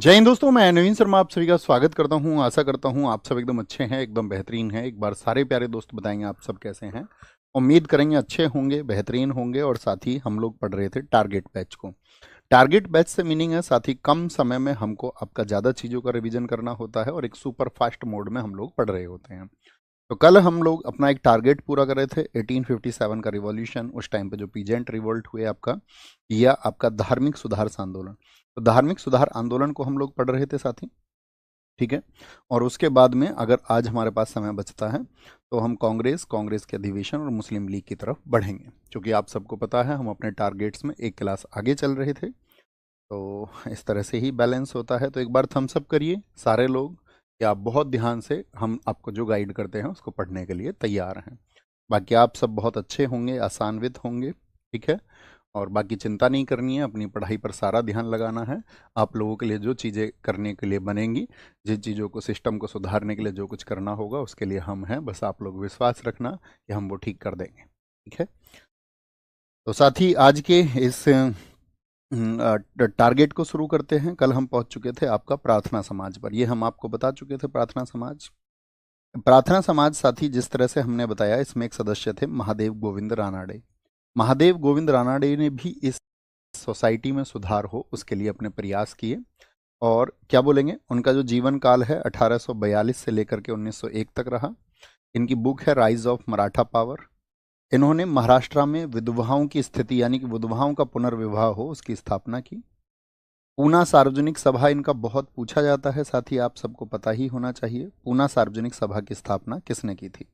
जय हिंद दोस्तों, मैं नवीन शर्मा आप सभी का स्वागत करता हूं। आशा करता हूं आप सब एकदम अच्छे हैं, एकदम बेहतरीन हैं। एक बार सारे प्यारे दोस्त बताएंगे आप सब कैसे हैं। उम्मीद करेंगे अच्छे होंगे, बेहतरीन होंगे। और साथ ही हम लोग पढ़ रहे थे टारगेट बैच को। टारगेट बैच से मीनिंग है साथ ही कम समय में हमको आपका ज़्यादा चीज़ों का रिवीजन करना होता है और एक सुपर फास्ट मोड में हम लोग पढ़ रहे होते हैं। तो कल हम लोग अपना एक टारगेट पूरा कर रहे थे 1857 का रिवॉल्यूशन। उस टाइम पे जो पीजेंट रिवोल्ट हुए आपका, या आपका धार्मिक सुधार आंदोलन। तो धार्मिक सुधार आंदोलन को हम लोग पढ़ रहे थे साथी, ठीक है। और उसके बाद में अगर आज हमारे पास समय बचता है तो हम कांग्रेस कांग्रेस के अधिवेशन और मुस्लिम लीग की तरफ बढ़ेंगे। क्योंकि आप सबको पता है हम अपने टारगेट्स में एक क्लास आगे चल रहे थे। तो इस तरह से ही बैलेंस होता है। तो एक बार थम्स अप करिए सारे लोग कि आप बहुत ध्यान से हम आपको जो गाइड करते हैं उसको पढ़ने के लिए तैयार हैं। बाकी आप सब बहुत अच्छे होंगे, आसान्वित होंगे, ठीक है। और बाकी चिंता नहीं करनी है, अपनी पढ़ाई पर सारा ध्यान लगाना है। आप लोगों के लिए जो चीज़ें करने के लिए बनेंगी, जिन चीज़ों को, सिस्टम को सुधारने के लिए जो कुछ करना होगा उसके लिए हम हैं। बस आप लोग विश्वास रखना कि हम वो ठीक कर देंगे, ठीक है। तो साथ ही आज के इस टारगेट को शुरू करते हैं। कल हम पहुंच चुके थे आपका प्रार्थना समाज पर। ये हम आपको बता चुके थे प्रार्थना समाज। प्रार्थना समाज साथी जिस तरह से हमने बताया, इसमें एक सदस्य थे महादेव गोविंद रानाडे। महादेव गोविंद रानाडे ने भी इस सोसाइटी में सुधार हो उसके लिए अपने प्रयास किए। और क्या बोलेंगे, उनका जो जीवन काल है 1842 से लेकर के 1901 तक रहा। इनकी बुक है राइज ऑफ मराठा पावर। इन्होंने महाराष्ट्र में विधवाओं की स्थिति, यानी कि विधवाओं का पुनर्विवाह हो, उसकी स्थापना की। पूना सार्वजनिक सभा इनका बहुत पूछा जाता है, साथ ही आप सबको पता ही होना चाहिए पूना सार्वजनिक सभा की स्थापना किसने की थी।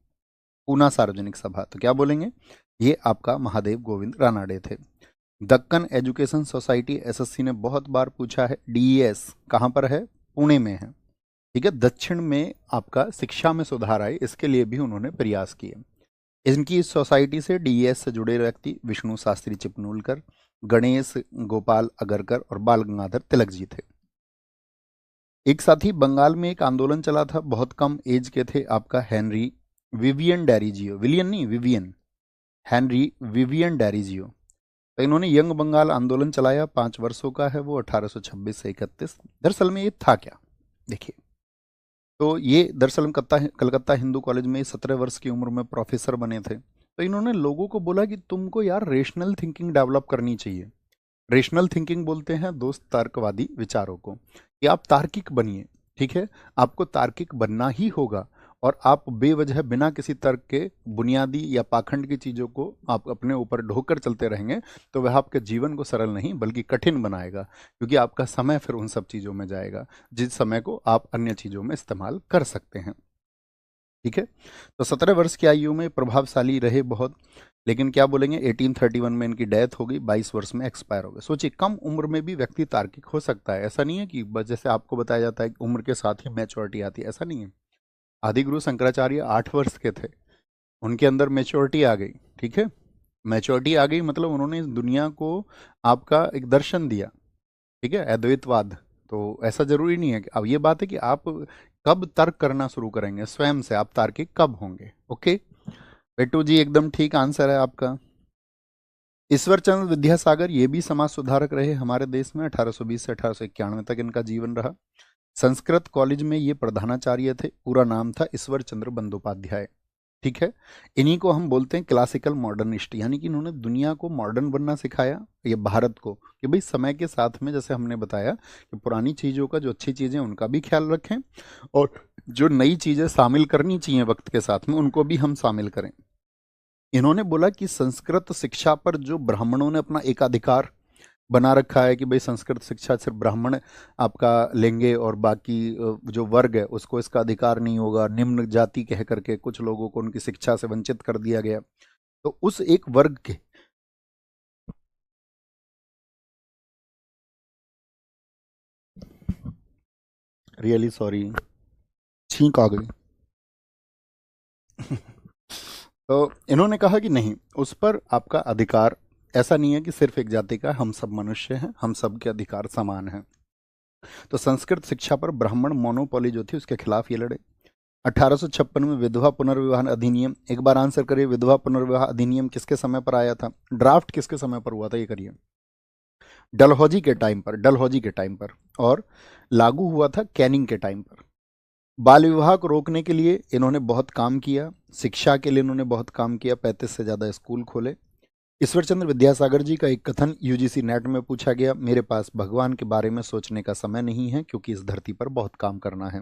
पूना सार्वजनिक सभा, तो क्या बोलेंगे, ये आपका महादेव गोविंद रानाडे थे। दक्कन एजुकेशन सोसाइटी, एसएससी ने बहुत बार पूछा है। डीईएस कहाँ पर है, पुणे में है, ठीक है। दक्षिण में आपका शिक्षा में सुधार आए, इसके लिए भी उन्होंने प्रयास किए। इनकी इस सोसाइटी से, डीएस से जुड़े व्यक्ति विष्णु शास्त्री चिपनूलकर, गणेश गोपाल अगरकर और बाल गंगाधर तिलक जी थे। एक साथी बंगाल में एक आंदोलन चला था, बहुत कम एज के थे आपका हेनरी विवियन डैरीजियो, विलियन नहीं विवियन, हेनरी विवियन डैरीजियो। तो इन्होंने यंग बंगाल आंदोलन चलाया, 5 वर्षों का है वो, 1826 से 31। दरअसल में ये था क्या, देखिए। तो ये दरअसल कलकत्ता हिंदू कॉलेज में 17 वर्ष की उम्र में प्रोफेसर बने थे। तो इन्होंने लोगों को बोला कि तुमको यार रेशनल थिंकिंग डेवलप करनी चाहिए। रेशनल थिंकिंग बोलते हैं दोस्त तर्कवादी विचारों को, कि आप तार्किक बनिए, ठीक है। आपको तार्किक बनना ही होगा। और आप बेवजह बिना किसी तर्क के, बुनियादी या पाखंड की चीज़ों को आप अपने ऊपर ढोकर चलते रहेंगे तो वह आपके जीवन को सरल नहीं बल्कि कठिन बनाएगा। क्योंकि आपका समय फिर उन सब चीज़ों में जाएगा जिस समय को आप अन्य चीज़ों में इस्तेमाल कर सकते हैं, ठीक है। तो 17 वर्ष की आयु में प्रभावशाली रहे बहुत। लेकिन क्या बोलेंगे, 1831 में इनकी डेथ हो गई, 22 वर्ष में एक्सपायर हो गए। सोचिए, कम उम्र में भी व्यक्ति तार्किक हो सकता है। ऐसा नहीं है कि बस जैसे आपको बताया जाता है कि उम्र के साथ ही मैच्योरिटी आती है, ऐसा नहीं है। आदिगुरु शंकराचार्य 8 वर्ष के थे, उनके अंदर मैच्योरिटी आ गई, ठीक है। मैच्योरिटी आ गई मतलब उन्होंने इस दुनिया को आपका एक दर्शन दिया, ठीक है, अद्वैतवाद। तो ऐसा जरूरी नहीं है कि, अब ये बात है कि आप कब तर्क करना शुरू करेंगे स्वयं से, आप तार्किक कब होंगे। ओके, पेटू जी एकदम ठीक आंसर है आपका। ईश्वर चंद्र विद्यासागर ये भी समाज सुधारक रहे हमारे देश में, 1820 से 1891 तक इनका जीवन रहा। संस्कृत कॉलेज में ये प्रधानाचार्य थे, पूरा नाम था ईश्वर चंद्र बंदोपाध्याय, ठीक है। इन्हीं को हम बोलते हैं क्लासिकल मॉडर्निस्ट, यानी कि इन्होंने दुनिया को मॉडर्न बनना सिखाया, ये भारत को, कि भाई समय के साथ में, जैसे हमने बताया कि पुरानी चीज़ों का, जो अच्छी चीज़ें उनका भी ख्याल रखें और जो नई चीज़ें शामिल करनी चाहिए वक्त के साथ में उनको भी हम शामिल करें। इन्होंने बोला कि संस्कृत शिक्षा पर जो ब्राह्मणों ने अपना एकाधिकार बना रखा है कि भाई संस्कृत शिक्षा सिर्फ ब्राह्मण आपका लेंगे और बाकी जो वर्ग है उसको इसका अधिकार नहीं होगा, निम्न जाति कह करके कुछ लोगों को उनकी शिक्षा से वंचित कर दिया गया। तो उस एक वर्ग के, रियली सॉरी, छींक आ गई। तो इन्होंने कहा कि नहीं, उस पर आपका अधिकार ऐसा नहीं है कि सिर्फ एक जाति का, हम सब मनुष्य हैं, हम सब के अधिकार समान हैं। तो संस्कृत शिक्षा पर ब्राह्मण मोनोपोली जो थी उसके खिलाफ ये लड़े। 1856 में विधवा पुनर्विवाह अधिनियम, एक बार आंसर करिए, विधवा पुनर्विवाह अधिनियम किसके समय पर आया था, ड्राफ्ट किसके समय पर हुआ था, ये करिए। डलहौजी के टाइम पर, और लागू हुआ था कैनिंग के टाइम पर। बाल विवाह को रोकने के लिए इन्होंने बहुत काम किया, शिक्षा के लिए इन्होंने बहुत काम किया, 35 से ज़्यादा स्कूल खोले। ईश्वर चंद्र विद्यासागर जी का एक कथन यूजीसी नेट में पूछा गया, मेरे पास भगवान के बारे में सोचने का समय नहीं है क्योंकि इस धरती पर बहुत काम करना है।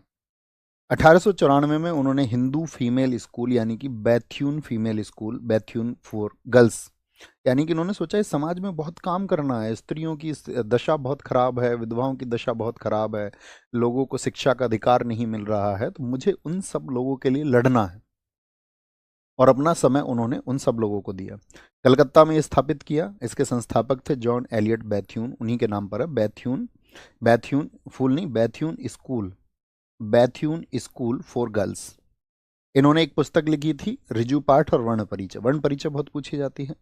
1894 में उन्होंने हिंदू फीमेल स्कूल यानी कि Bethune female school, Bethune for girls, यानी कि उन्होंने सोचा इस समाज में बहुत काम करना है, स्त्रियों की दशा बहुत खराब है, विधवाओं की दशा बहुत खराब है, लोगों को शिक्षा का अधिकार नहीं मिल रहा है, तो मुझे उन सब लोगों के लिए लड़ना है। और अपना समय उन्होंने उन सब लोगों को दिया। कलकत्ता में स्थापित किया। इसके संस्थापक थे जॉन एलियट बैथ्यून, उन्हीं के नाम पर है बैथ्यून। बैथ्यून फूल नहीं, Bethune school, Bethune school for girls. इन्होंने एक पुस्तक लिखी थी ऋजु पाठ और वर्ण परिचय। वर्ण परिचय बहुत पूछी जाती है।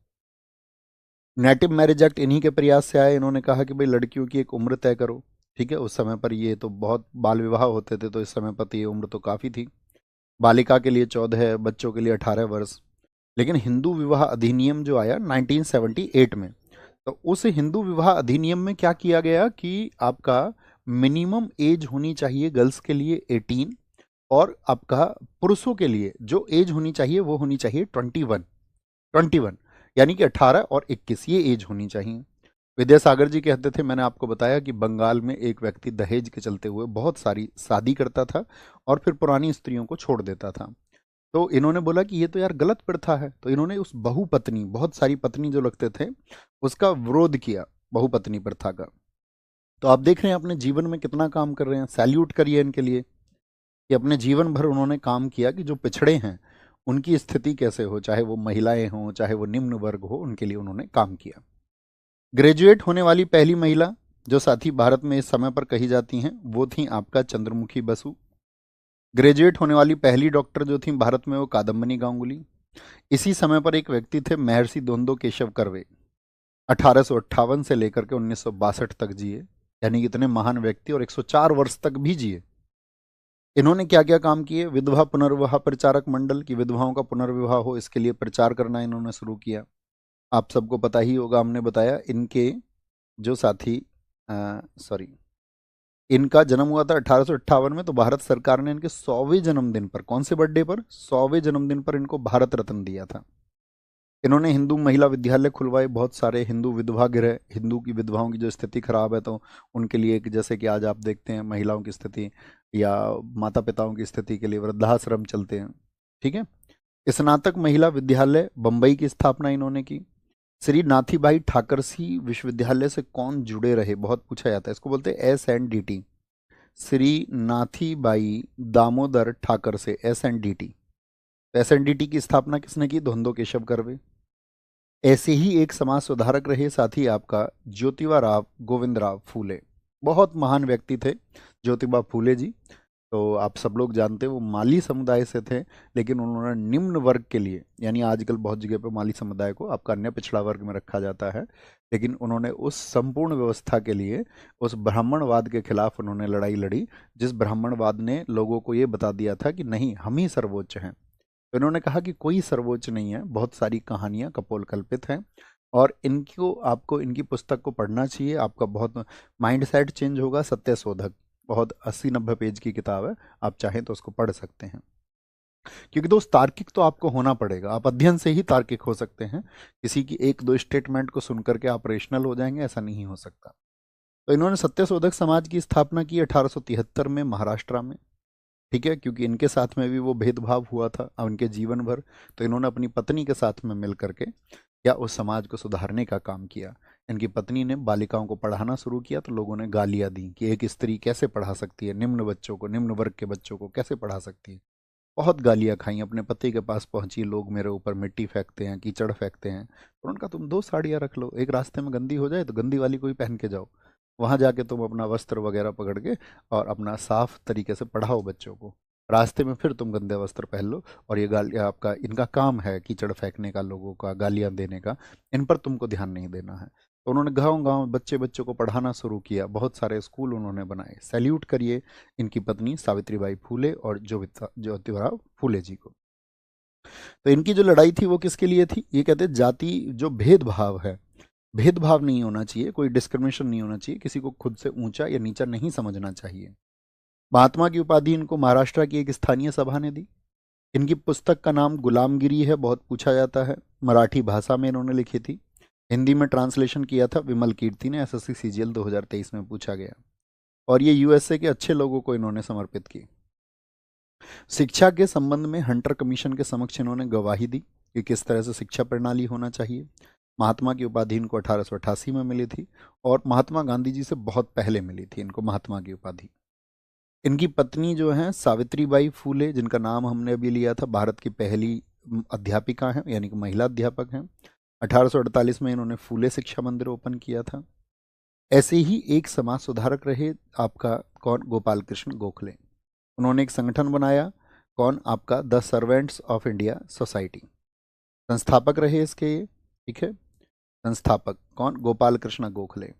नेटिव मैरिज एक्ट इन्हीं के प्रयास से आए। इन्होंने कहा कि भाई लड़कियों की एक उम्र तय करो, ठीक है। उस समय पर ये तो बहुत बाल विवाह होते थे, तो इस समय पर तो ये उम्र तो काफ़ी थी। बालिका के लिए 14, बच्चों के लिए 18 वर्ष। लेकिन हिंदू विवाह अधिनियम जो आया 1978 में, तो उस हिंदू विवाह अधिनियम में क्या किया गया कि आपका मिनिमम एज होनी चाहिए गर्ल्स के लिए 18, और आपका पुरुषों के लिए जो एज होनी चाहिए वो होनी चाहिए 21, यानी कि 18 और 21 ये एज होनी चाहिए। विद्यासागर जी कहते थे, मैंने आपको बताया कि बंगाल में एक व्यक्ति दहेज के चलते हुए बहुत सारी शादी करता था और फिर पुरानी स्त्रियों को छोड़ देता था। तो इन्होंने बोला कि ये तो यार गलत प्रथा है, तो इन्होंने उस बहुपत्नी, बहुत सारी पत्नी जो लगते थे, उसका विरोध किया, बहुपत्नी प्रथा का। तो आप देख रहे हैं अपने जीवन में कितना काम कर रहे हैं, सैल्यूट करिए इनके लिए कि अपने जीवन भर उन्होंने काम किया कि जो पिछड़े हैं उनकी स्थिति कैसे हो, चाहे वो महिलाएं हों, चाहे वो निम्न वर्ग हो, उनके लिए उन्होंने काम किया। ग्रेजुएट होने वाली पहली महिला जो साथी भारत में इस समय पर कही जाती हैं वो थी आपका चंद्रमुखी बसु। ग्रेजुएट होने वाली पहली डॉक्टर जो थी भारत में वो कादम्बनी गांगुली। इसी समय पर एक व्यक्ति थे महर्षि द्वंद्व केशव कर्वे, 1858 से लेकर के 1962 तक जिए, यानी कि इतने महान व्यक्ति और 104 वर्ष तक भी जिए। इन्होंने क्या क्या काम किए, विधवा पुनर्विवाह प्रचारक मंडल की विधवाओं का पुनर्विवाह हो इसके लिए प्रचार करना इन्होंने शुरू किया। आप सबको पता ही होगा, हमने बताया इनके जो साथी सॉरी इनका जन्म हुआ था 1858 में, तो भारत सरकार ने इनके 100वें जन्मदिन पर, कौन से बर्थडे पर, 100वें जन्मदिन पर इनको भारत रत्न दिया था। इन्होंने हिंदू महिला विद्यालय खुलवाए, बहुत सारे हिंदू विधवा गृह, हिंदू की विधवाओं की जो स्थिति खराब है तो उनके लिए, एक जैसे कि आज आप देखते हैं महिलाओं की स्थिति या माता पिताओं की स्थिति के लिए वृद्धाश्रम चलते हैं, ठीक है। स्नातक महिला विद्यालय बम्बई की स्थापना इन्होंने की। श्री नाथीबाई ठाकरसी विश्वविद्यालय से कौन जुड़े रहे, बहुत पूछा जाता है, इसको बोलते हैं SNDT। श्री नाथीबाई दामोदर ठाकर से, SNDT। SNDT की स्थापना किसने की, द्वंद्व केशव कर्वे। ऐसे ही एक समाज सुधारक रहे साथी आपका ज्योतिबा राव गोविंद राव फूले, बहुत महान व्यक्ति थे ज्योतिबा फूले जी। तो आप सब लोग जानते हैं वो माली समुदाय से थे, लेकिन उन्होंने निम्न वर्ग के लिए, यानी आजकल बहुत जगह पे माली समुदाय को आपका अन्य पिछड़ा वर्ग में रखा जाता है, लेकिन उन्होंने उस संपूर्ण व्यवस्था के लिए, उस ब्राह्मणवाद के खिलाफ उन्होंने लड़ाई लड़ी, जिस ब्राह्मणवाद ने लोगों को ये बता दिया था कि नहीं हम ही सर्वोच्च हैं। तो इन्होंने कहा कि कोई सर्वोच्च नहीं है, बहुत सारी कहानियाँ कपोल कल्पित हैं, और इनको, आपको इनकी पुस्तक को पढ़ना चाहिए, आपका बहुत माइंड सेट चेंज होगा। सत्यशोधक, बहुत 80-90 पेज की किताब है, आप चाहें तो उसको पढ़ सकते हैं। क्योंकि दोस्त तार्किक तो आपको होना पड़ेगा, आप अध्ययन से ही तार्किक हो सकते हैं, किसी की एक दो स्टेटमेंट को सुनकर के आप रेशनल हो जाएंगे, ऐसा नहीं हो सकता। तो इन्होंने सत्यशोधक समाज की स्थापना की 1873 में महाराष्ट्र में, ठीक है, क्योंकि इनके साथ में भी वो भेदभाव हुआ था उनके जीवन भर। तो इन्होंने अपनी पत्नी के साथ में मिल करके या उस समाज को सुधारने का काम किया। इनकी पत्नी ने बालिकाओं को पढ़ाना शुरू किया, तो लोगों ने गालियां दी कि एक स्त्री कैसे पढ़ा सकती है, निम्न बच्चों को, निम्न वर्ग के बच्चों को कैसे पढ़ा सकती है। बहुत गालियां खाई, अपने पति के पास पहुंची, लोग मेरे ऊपर मिट्टी फेंकते हैं, कीचड़ फेंकते हैं। तो उन्होंने कहा तुम 2 साड़ियाँ रख लो, एक रास्ते में गंदी हो जाए तो गंदी वाली कोई पहन के जाओ, वहां जाके तुम अपना वस्त्र वगैरह पकड़ के और अपना साफ तरीके से पढ़ाओ बच्चों को, रास्ते में फिर तुम गंदे वस्त्र पहन लो। और ये गालियाँ आपका, इनका काम है कीचड़ फेंकने का, लोगों का गालियाँ देने का, इन पर तुमको ध्यान नहीं देना है। तो उन्होंने गांव गांव बच्चों को पढ़ाना शुरू किया, बहुत सारे स्कूल उन्होंने बनाए। सैल्यूट करिए इनकी पत्नी सावित्रीबाई फूले और ज्योतिबा फूले जी को। तो इनकी जो लड़ाई थी वो किसके लिए थी, ये कहते हैं जाति जो भेदभाव है भेदभाव नहीं होना चाहिए, कोई डिस्क्रिमिनेशन नहीं होना चाहिए, किसी को खुद से ऊंचा या नीचा नहीं समझना चाहिए। महात्मा की उपाधि इनको महाराष्ट्र की एक स्थानीय सभा ने दी। इनकी पुस्तक का नाम गुलामगिरी है, बहुत पूछा जाता है। मराठी भाषा में इन्होंने लिखी थी। हिंदी में ट्रांसलेशन किया था विमल कीर्ति ने, एसएससी सीजीएल 2023 में पूछा गया। और ये यूएसए के अच्छे लोगों को इन्होंने समर्पित की। शिक्षा के संबंध में हंटर कमीशन के समक्ष इन्होंने गवाही दी कि किस तरह से शिक्षा प्रणाली होना चाहिए। महात्मा की उपाधि इनको 1888 में मिली थी और महात्मा गांधी जी से बहुत पहले मिली थी इनको महात्मा की उपाधि। इनकी पत्नी जो है सावित्रीबाई फूले, जिनका नाम हमने अभी लिया था, भारत की पहली अध्यापिका हैं, यानी कि महिला अध्यापक हैं। 1848 में इन्होंने फूले शिक्षा मंदिर ओपन किया था। ऐसे ही एक समाज सुधारक रहे आपका कौन, गोपाल कृष्ण गोखले। उन्होंने एक संगठन बनाया, कौन, आपका the servants of India society. संस्थापक रहे इसके ये, ठीक है, संस्थापक कौन, गोपाल कृष्ण गोखले।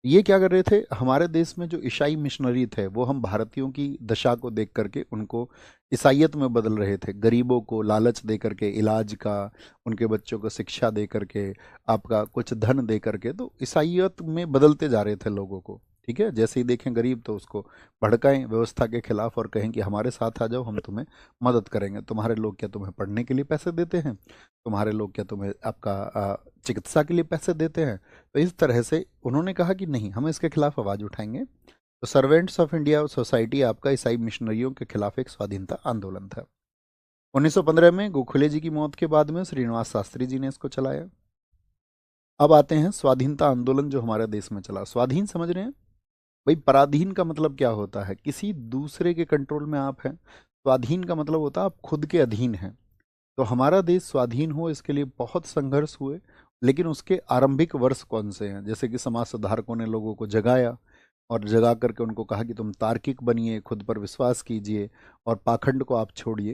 ये क्या कर रहे थे, हमारे देश में जो ईसाई मिशनरी थे वो हम भारतीयों की दशा को देख करके उनको ईसाइयत में बदल रहे थे। गरीबों को लालच दे करके इलाज का, उनके बच्चों को शिक्षा दे करके, आपका कुछ धन दे करके, तो ईसाइयत में बदलते जा रहे थे लोगों को। ठीक है, जैसे ही देखें गरीब तो उसको भड़काएं व्यवस्था के खिलाफ और कहें कि हमारे साथ आ जाओ, हम तुम्हें मदद करेंगे। तुम्हारे लोग क्या तुम्हें पढ़ने के लिए पैसे देते हैं? तुम्हारे लोग क्या तुम्हें आपका चिकित्सा के लिए पैसे देते हैं? तो इस तरह से उन्होंने कहा कि नहीं, हम इसके खिलाफ आवाज़ उठाएंगे। तो सर्वेंट्स ऑफ इंडिया सोसाइटी आपका ईसाई मिशनरियों के खिलाफ एक स्वाधीनता आंदोलन था। 1915 में गोखले जी की मौत के बाद में श्रीनिवास शास्त्री जी ने इसको चलाया। अब आते हैं स्वाधीनता आंदोलन जो हमारे देश में चला। स्वाधीन समझ रहे हैं भाई? पराधीन का मतलब क्या होता है, किसी दूसरे के कंट्रोल में आप हैं। स्वाधीन का मतलब होता है आप खुद के अधीन हैं। तो हमारा देश स्वाधीन हो इसके लिए बहुत संघर्ष हुए। लेकिन उसके आरंभिक वर्ष कौन से हैं? जैसे कि समाज सुधारकों ने लोगों को जगाया और जगा करके उनको कहा कि तुम तार्किक बनिए, खुद पर विश्वास कीजिए और पाखंड को आप छोड़िए।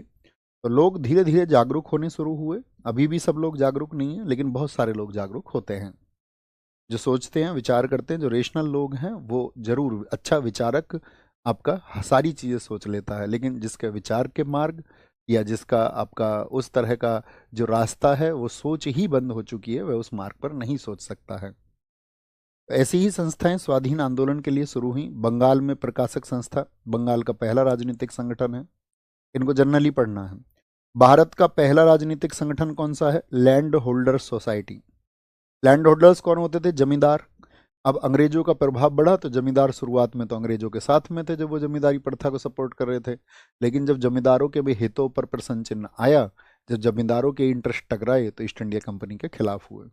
तो लोग धीरे धीरे जागरूक होने शुरू हुए। अभी भी सब लोग जागरूक नहीं हैं, लेकिन बहुत सारे लोग जागरूक होते हैं। जो सोचते हैं, विचार करते हैं, जो रेशनल लोग हैं, वो जरूर, अच्छा विचारक आपका सारी चीज़ें सोच लेता है, लेकिन जिसके विचार के मार्ग या जिसका आपका उस तरह का जो रास्ता है वो सोच ही बंद हो चुकी है, वह उस मार्ग पर नहीं सोच सकता है। ऐसी ही संस्थाएं स्वाधीन आंदोलन के लिए शुरू हुई। बंगाल में प्रकाशक संस्था, बंगाल का पहला राजनीतिक संगठन है, इनको जनरली पढ़ना है। भारत का पहला राजनीतिक संगठन कौन सा है? Land holders society. Land holders कौन होते थे? जमींदार। अब अंग्रेजों का प्रभाव बढ़ा तो जमींदार शुरुआत में तो अंग्रेजों के साथ में थे, जब वो जमींदारी प्रथा को सपोर्ट कर रहे थे। लेकिन जब जमींदारों के भी हितों पर प्रश्न चिन्ह आया, जब जमींदारों के इंटरेस्ट टकराए, तो ईस्ट इंडिया कंपनी के खिलाफ हुए।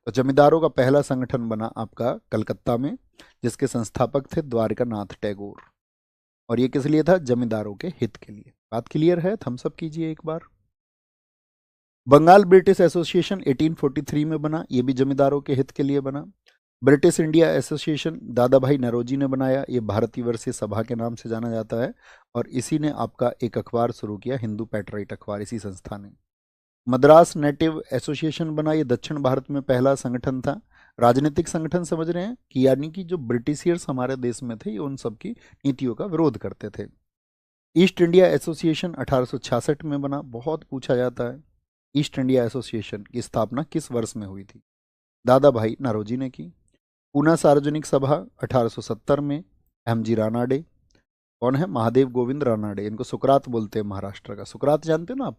तो जमींदारों का पहला संगठन बना आपका कलकत्ता में, जिसके संस्थापक थे द्वारिका नाथ टैगोर। और ये किस लिए था? जमींदारों के हित के लिए। बात क्लियर है? थम्स अप कीजिए एक बार। बंगाल ब्रिटिश एसोसिएशन 1843 में बना, ये भी जमींदारों के हित के लिए बना। ब्रिटिश इंडिया एसोसिएशन दादा भाई नरोजी ने बनाया, ये भारतीय वर्षीय सभा के नाम से जाना जाता है। और इसी ने आपका एक अखबार शुरू किया, हिंदू पैट्राइट अखबार, इसी संस्था ने। मद्रास नेटिव एसोसिएशन बना, ये दक्षिण भारत में पहला संगठन था। राजनीतिक संगठन समझ रहे हैं कि यानी कि जो ब्रिटिशियर्स हमारे देश में थे, ये उन सब की नीतियों का विरोध करते थे। ईस्ट इंडिया एसोसिएशन 1866 में बना, बहुत पूछा जाता है। ईस्ट इंडिया एसोसिएशन की स्थापना किस वर्ष में हुई थी? दादा भाई नरोजी ने की। पूना सार्वजनिक सभा 1870 में, एमजी रानाडे। कौन है? महादेव गोविंद रानाडे। इनको सुकरात बोलते हैं, महाराष्ट्र का। सुकरात जानते हो ना आप?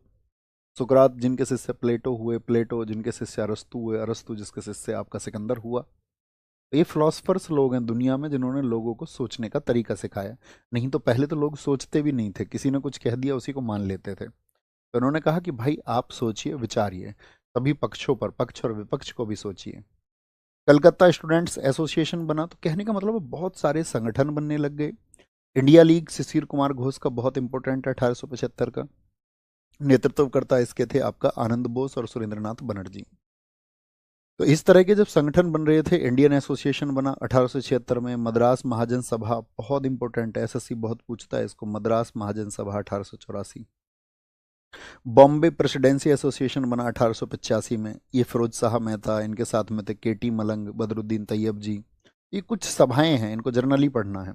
सुकरात जिनके शिष्य प्लेटो हुए, प्लेटो जिनके शिष्य अरस्तु हुए, अरस्तु जिसके शिष्य आपका सिकंदर हुआ। तो ये फिलोसफर्स लोग हैं दुनिया में जिन्होंने लोगों को सोचने का तरीका सिखाया। नहीं तो पहले तो लोग सोचते भी नहीं थे, किसी ने कुछ कह दिया उसी को मान लेते थे। तो उन्होंने कहा कि भाई आप सोचिए, विचारिए, सभी पक्षों पर, पक्ष और विपक्ष को भी सोचिए। कलकत्ता स्टूडेंट्स एसोसिएशन बना। तो कहने का मतलब बहुत सारे संगठन बनने लग गए। इंडिया लीग शिशिर कुमार घोष का बहुत इंपॉर्टेंट है, 1875 का। नेतृत्वकर्ता इसके थे आपका आनंद बोस और सुरेंद्रनाथ बनर्जी। तो इस तरह के जब संगठन बन रहे थे, इंडियन एसोसिएशन बना 1876 में। मद्रास महाजन सभा बहुत इंपॉर्टेंट है, एसएससी बहुत पूछता है इसको, मद्रास महाजन सभा 1884। बॉम्बे प्रेसिडेंसी एसोसिएशन बना 1885 में, ये फिरोज शाह मेहता, इनके साथ में थे केटी मलंग, बदरुद्दीन तैयब जी। ये कुछ सभाएं हैं, इनको जर्नली पढ़ना है।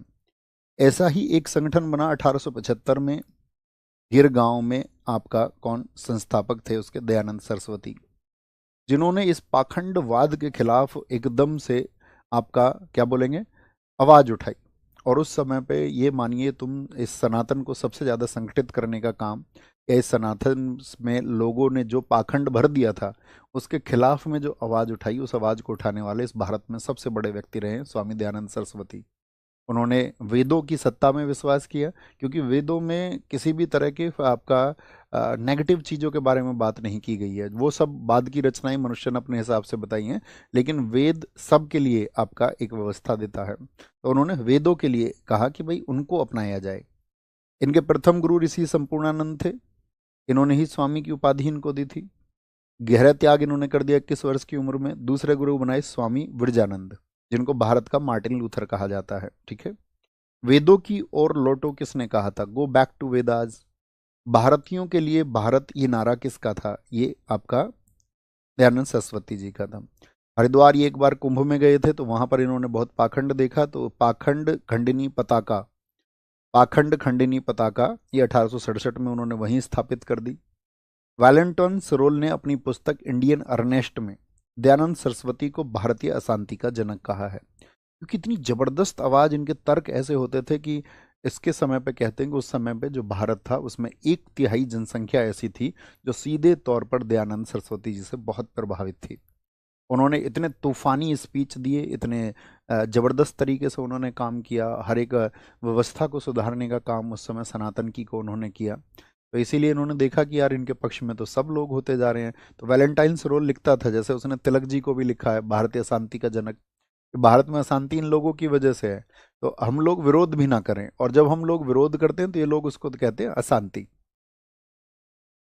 ऐसा ही एक संगठन बना 1875 में, गिर गांव में। आपका कौन संस्थापक थे उसके? दयानंद सरस्वती। जिन्होंने इस पाखंडवाद के खिलाफ एकदम से आपका क्या बोलेंगे आवाज उठाई। और उस समय पे ये मानिए तुम इस सनातन को सबसे ज्यादा संगठित करने का काम या इस सनातन में लोगों ने जो पाखंड भर दिया था उसके खिलाफ में जो आवाज उठाई, उस आवाज को उठाने वाले इस भारत में सबसे बड़े व्यक्ति रहे हैं स्वामी दयानंद सरस्वती। उन्होंने वेदों की सत्ता में विश्वास किया, क्योंकि वेदों में किसी भी तरह के आपका नेगेटिव चीज़ों के बारे में बात नहीं की गई है। वो सब बाद की रचनाएं मनुष्य ने अपने हिसाब से बताई हैं, लेकिन वेद सब के लिए आपका एक व्यवस्था देता है। तो उन्होंने वेदों के लिए कहा कि भाई उनको अपनाया जाए। इनके प्रथम गुरु ऋषि संपूर्णानंद थे। इन्होंने ही स्वामी की उपाधि इनको दी थी। गहरा त्याग इन्होंने कर दिया 21 वर्ष की उम्र में। दूसरे गुरु बनाए स्वामी विरजानंद, जिनको भारत का मार्टिन लूथर कहा जाता है। ठीक है। वेदों की ओर लौटो किसने कहा था? Go back to Vedas. भारतीयों के लिए भारत ये नारा किसका था? ये आपका दयानंद सरस्वती जी का था। हरिद्वार ये एक बार कुंभ में गए थे, तो वहां पर इन्होंने बहुत पाखंड देखा, तो पाखंड खंडिनी पताका ये 1867 में उन्होंने वहीं स्थापित कर दी। वैलेंटाइन सरोल ने अपनी पुस्तक इंडियन अर्नेस्ट में दयानंद सरस्वती को भारतीय अशांति का जनक कहा है, क्योंकि इतनी जबरदस्त आवाज, इनके तर्क ऐसे होते थे कि इसके समय पे कहते हैं कि उस समय पे जो भारत था उसमें 1/3 जनसंख्या ऐसी थी जो सीधे तौर पर दयानंद सरस्वती जी से बहुत प्रभावित थी। उन्होंने इतने तूफानी स्पीच दिए, इतने जबरदस्त तरीके से उन्होंने काम किया। हर एक व्यवस्था को सुधारने का काम उस समय सनातन की को उन्होंने किया। तो इसीलिए इन्होंने देखा कि यार इनके पक्ष में तो सब लोग होते जा रहे हैं। तो वैलेंटाइन सरोल लिखता था, जैसे उसने तिलक जी को भी लिखा है भारतीय शांति का जनक, कि भारत में अशांति इन लोगों की वजह से है, तो हम लोग विरोध भी ना करें। और जब हम लोग विरोध करते हैं तो ये लोग उसको कहते हैं अशांति।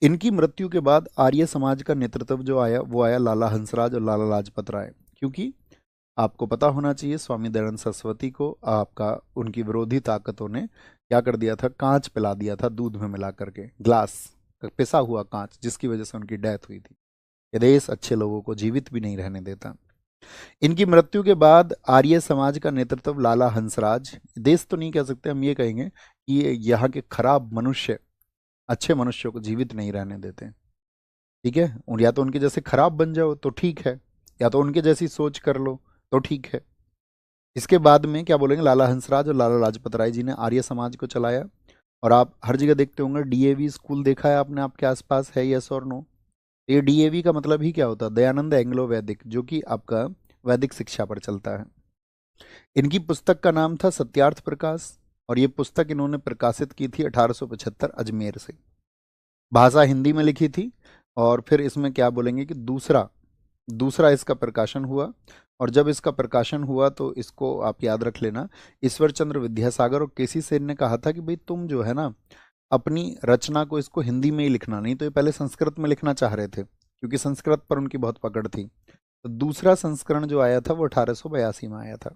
इनकी मृत्यु के बाद आर्य समाज का नेतृत्व जो आया वो आया लाला हंसराज और लाला लाजपत राय। क्योंकि आपको पता होना चाहिए स्वामी दयानंद सरस्वती को आपका उनकी विरोधी ताकतों ने क्या कर दिया था, कांच पिला दिया था दूध में मिला करके, ग्लास पिसा हुआ कांच, जिसकी वजह से उनकी डेथ हुई थी। ये देश अच्छे लोगों को जीवित भी नहीं रहने देता। इनकी मृत्यु के बाद आर्य समाज का नेतृत्व लाला हंसराज, देश तो नहीं कह सकते, हम ये कहेंगे कि ये यहाँ के खराब मनुष्य अच्छे मनुष्यों को जीवित नहीं रहने देते। ठीक है, और या तो उनके जैसे खराब बन जाओ तो ठीक है, या तो उनके जैसी सोच कर लो तो ठीक है। इसके बाद में क्या बोलेंगे, लाला हंसराज और लाला लाजपत राय जी ने आर्य समाज को चलाया। और आप हर जगह देखते होंगे डीएवी स्कूल देखा है आपने आपके आसपास, है यस और नो? ये डीएवी का मतलब ही क्या होता है? दयानंद एंग्लो वैदिक, जो कि आपका वैदिक शिक्षा पर चलता है। इनकी पुस्तक का नाम था सत्यार्थ प्रकाश, और ये पुस्तक इन्होंने प्रकाशित की थी 1875 अजमेर से। भाषा हिंदी में लिखी थी। और फिर इसमें क्या बोलेंगे कि दूसरा दूसरा इसका प्रकाशन हुआ। और जब इसका प्रकाशन हुआ तो इसको आप याद रख लेना, ईश्वर चंद्र विद्यासागर और केसी सेन ने कहा था कि भाई तुम जो है ना अपनी रचना को इसको हिंदी में ही लिखना, नहीं तो ये पहले संस्कृत में लिखना चाह रहे थे क्योंकि संस्कृत पर उनकी बहुत पकड़ थी। तो दूसरा संस्करण जो आया था वो 1882 में आया था।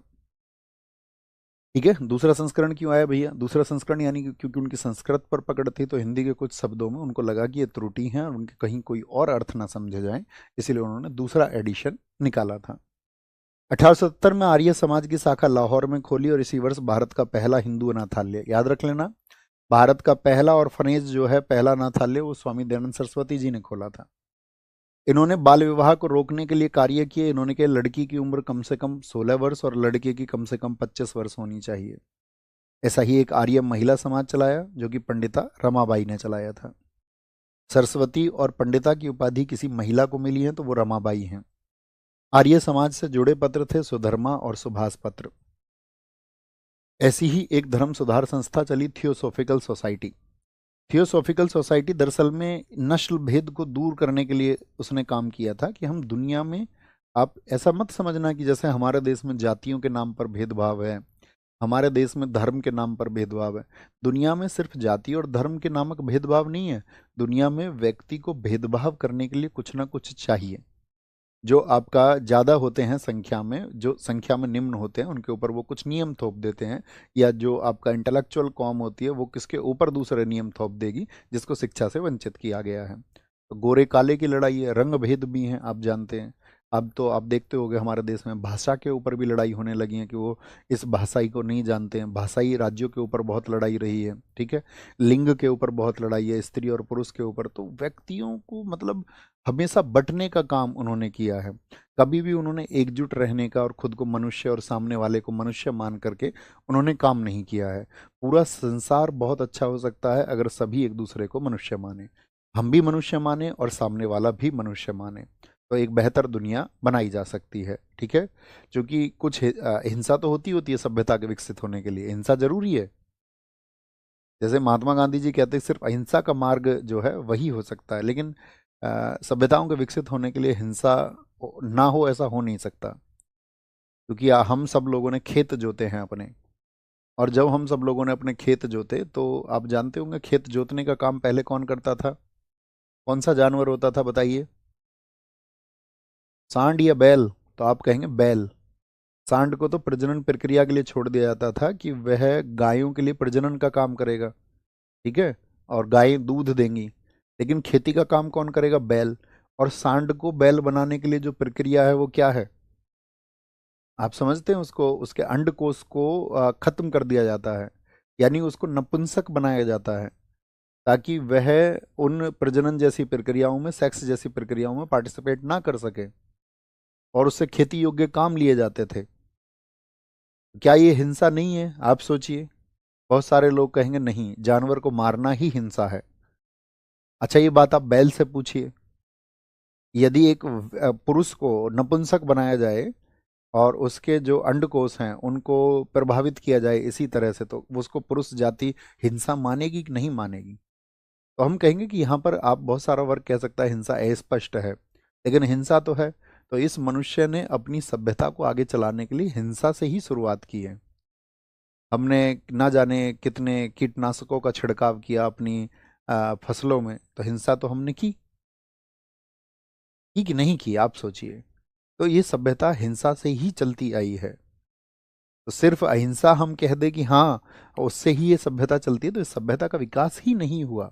ठीक है, दूसरा संस्करण क्यों आया भैया? दूसरा संस्करण यानी कि क्योंकि उनकी संस्कृत पर पकड़ थी, तो हिंदी के कुछ शब्दों में उनको लगा कि ये त्रुटि है और उनके कहीं कोई और अर्थ ना समझे जाए, इसीलिए उन्होंने दूसरा एडिशन निकाला था। 1870 में आर्य समाज की शाखा लाहौर में खोली और इसी वर्ष भारत का पहला हिंदू अनाथालय, याद रख लेना, भारत का पहला ऑर्फनेज जो है, पहला अनाथालय, वो स्वामी दयानंद सरस्वती जी ने खोला था। इन्होंने बाल विवाह को रोकने के लिए कार्य किए। इन्होंने कहा लड़की की उम्र कम से कम 16 वर्ष और लड़के की कम से कम 25 वर्ष होनी चाहिए। ऐसा ही एक आर्य महिला समाज चलाया जो कि पंडिता रमाबाई ने चलाया था। सरस्वती और पंडिता की उपाधि किसी महिला को मिली है तो वो रमाबाई हैं। आर्य समाज से जुड़े पत्र थे सुधर्मा और सुभाष पत्र। ऐसी ही एक धर्म सुधार संस्था चली, थियोसॉफिकल सोसाइटी। थियोसॉफिकल सोसाइटी दरअसल में नस्ल भेद को दूर करने के लिए उसने काम किया था कि हम दुनिया में, आप ऐसा मत समझना कि जैसे हमारे देश में जातियों के नाम पर भेदभाव है, हमारे देश में धर्म के नाम पर भेदभाव है। दुनिया में सिर्फ जाति और धर्म के नामक भेदभाव नहीं है, दुनिया में व्यक्ति को भेदभाव करने के लिए कुछ ना कुछ चाहिए। जो आपका ज़्यादा होते हैं संख्या में, जो संख्या में निम्न होते हैं, उनके ऊपर वो कुछ नियम थोप देते हैं, या जो आपका इंटेलेक्चुअल कॉम होती है वो किसके ऊपर दूसरे नियम थोप देगी जिसको शिक्षा से वंचित किया गया है। तो गोरे काले की लड़ाई है, रंग भेद भी हैं, आप जानते हैं। अब तो आप देखते होंगे हमारे देश में भाषा के ऊपर भी लड़ाई होने लगी है कि वो इस भाषाई को नहीं जानते हैं। भाषाई राज्यों के ऊपर बहुत लड़ाई रही है, ठीक है। लिंग के ऊपर बहुत लड़ाई है, स्त्री और पुरुष के ऊपर। तो व्यक्तियों को मतलब हमेशा बंटने का काम उन्होंने किया है। कभी भी उन्होंने एकजुट रहने का और खुद को मनुष्य और सामने वाले को मनुष्य मान करके उन्होंने काम नहीं किया है। पूरा संसार बहुत अच्छा हो सकता है अगर सभी एक दूसरे को मनुष्य माने, हम भी मनुष्य माने और सामने वाला भी मनुष्य माने, तो एक बेहतर दुनिया बनाई जा सकती है, ठीक है। क्योंकि कुछ हिंसा तो होती है सभ्यता के विकसित होने के लिए, हिंसा जरूरी है। जैसे महात्मा गांधी जी कहते हैं सिर्फ अहिंसा का मार्ग जो है वही हो सकता है, लेकिन सभ्यताओं के विकसित होने के लिए हिंसा ना हो ऐसा हो नहीं सकता। क्योंकि हम सब लोगों ने खेत जोते हैं अपने, और जब हम सब लोगों ने अपने खेत जोते तो आप जानते होंगे खेत जोतने का काम पहले कौन करता था? कौन सा जानवर होता था बताइए? सांड या बैल? तो आप कहेंगे बैल। सांड को तो प्रजनन प्रक्रिया के लिए छोड़ दिया जाता था कि वह गायों के लिए प्रजनन का काम करेगा, ठीक है, और गायें दूध देंगी। लेकिन खेती का काम कौन करेगा? बैल। और सांड को बैल बनाने के लिए जो प्रक्रिया है वो क्या है? आप समझते हैं उसको? उसके अंडकोश को खत्म कर दिया जाता है, यानी उसको नपुंसक बनाया जाता है, ताकि वह उन प्रजनन जैसी प्रक्रियाओं में, सेक्स जैसी प्रक्रियाओं में पार्टिसिपेट ना कर सके, और उससे खेती योग्य काम लिए जाते थे। क्या ये हिंसा नहीं है? आप सोचिए। बहुत सारे लोग कहेंगे नहीं, जानवर को मारना ही हिंसा है। अच्छा, ये बात आप बैल से पूछिए। यदि एक पुरुष को नपुंसक बनाया जाए और उसके जो अंडकोश हैं उनको प्रभावित किया जाए इसी तरह से, तो उसको पुरुष जाति हिंसा मानेगी कि नहीं मानेगी? तो हम कहेंगे कि यहाँ पर आप बहुत सारा वर्ग कह सकता है हिंसा अस्पष्ट है, लेकिन हिंसा तो है। तो इस मनुष्य ने अपनी सभ्यता को आगे चलाने के लिए हिंसा से ही शुरुआत की है। हमने ना जाने कितने कीटनाशकों का छिड़काव किया अपनी फसलों में, तो हिंसा तो हमने की कि नहीं की? आप सोचिए। तो ये सभ्यता हिंसा से ही चलती आई है। तो सिर्फ अहिंसा हम कह दे कि हाँ उससे ही ये सभ्यता चलती है, तो इस सभ्यता का विकास ही नहीं हुआ।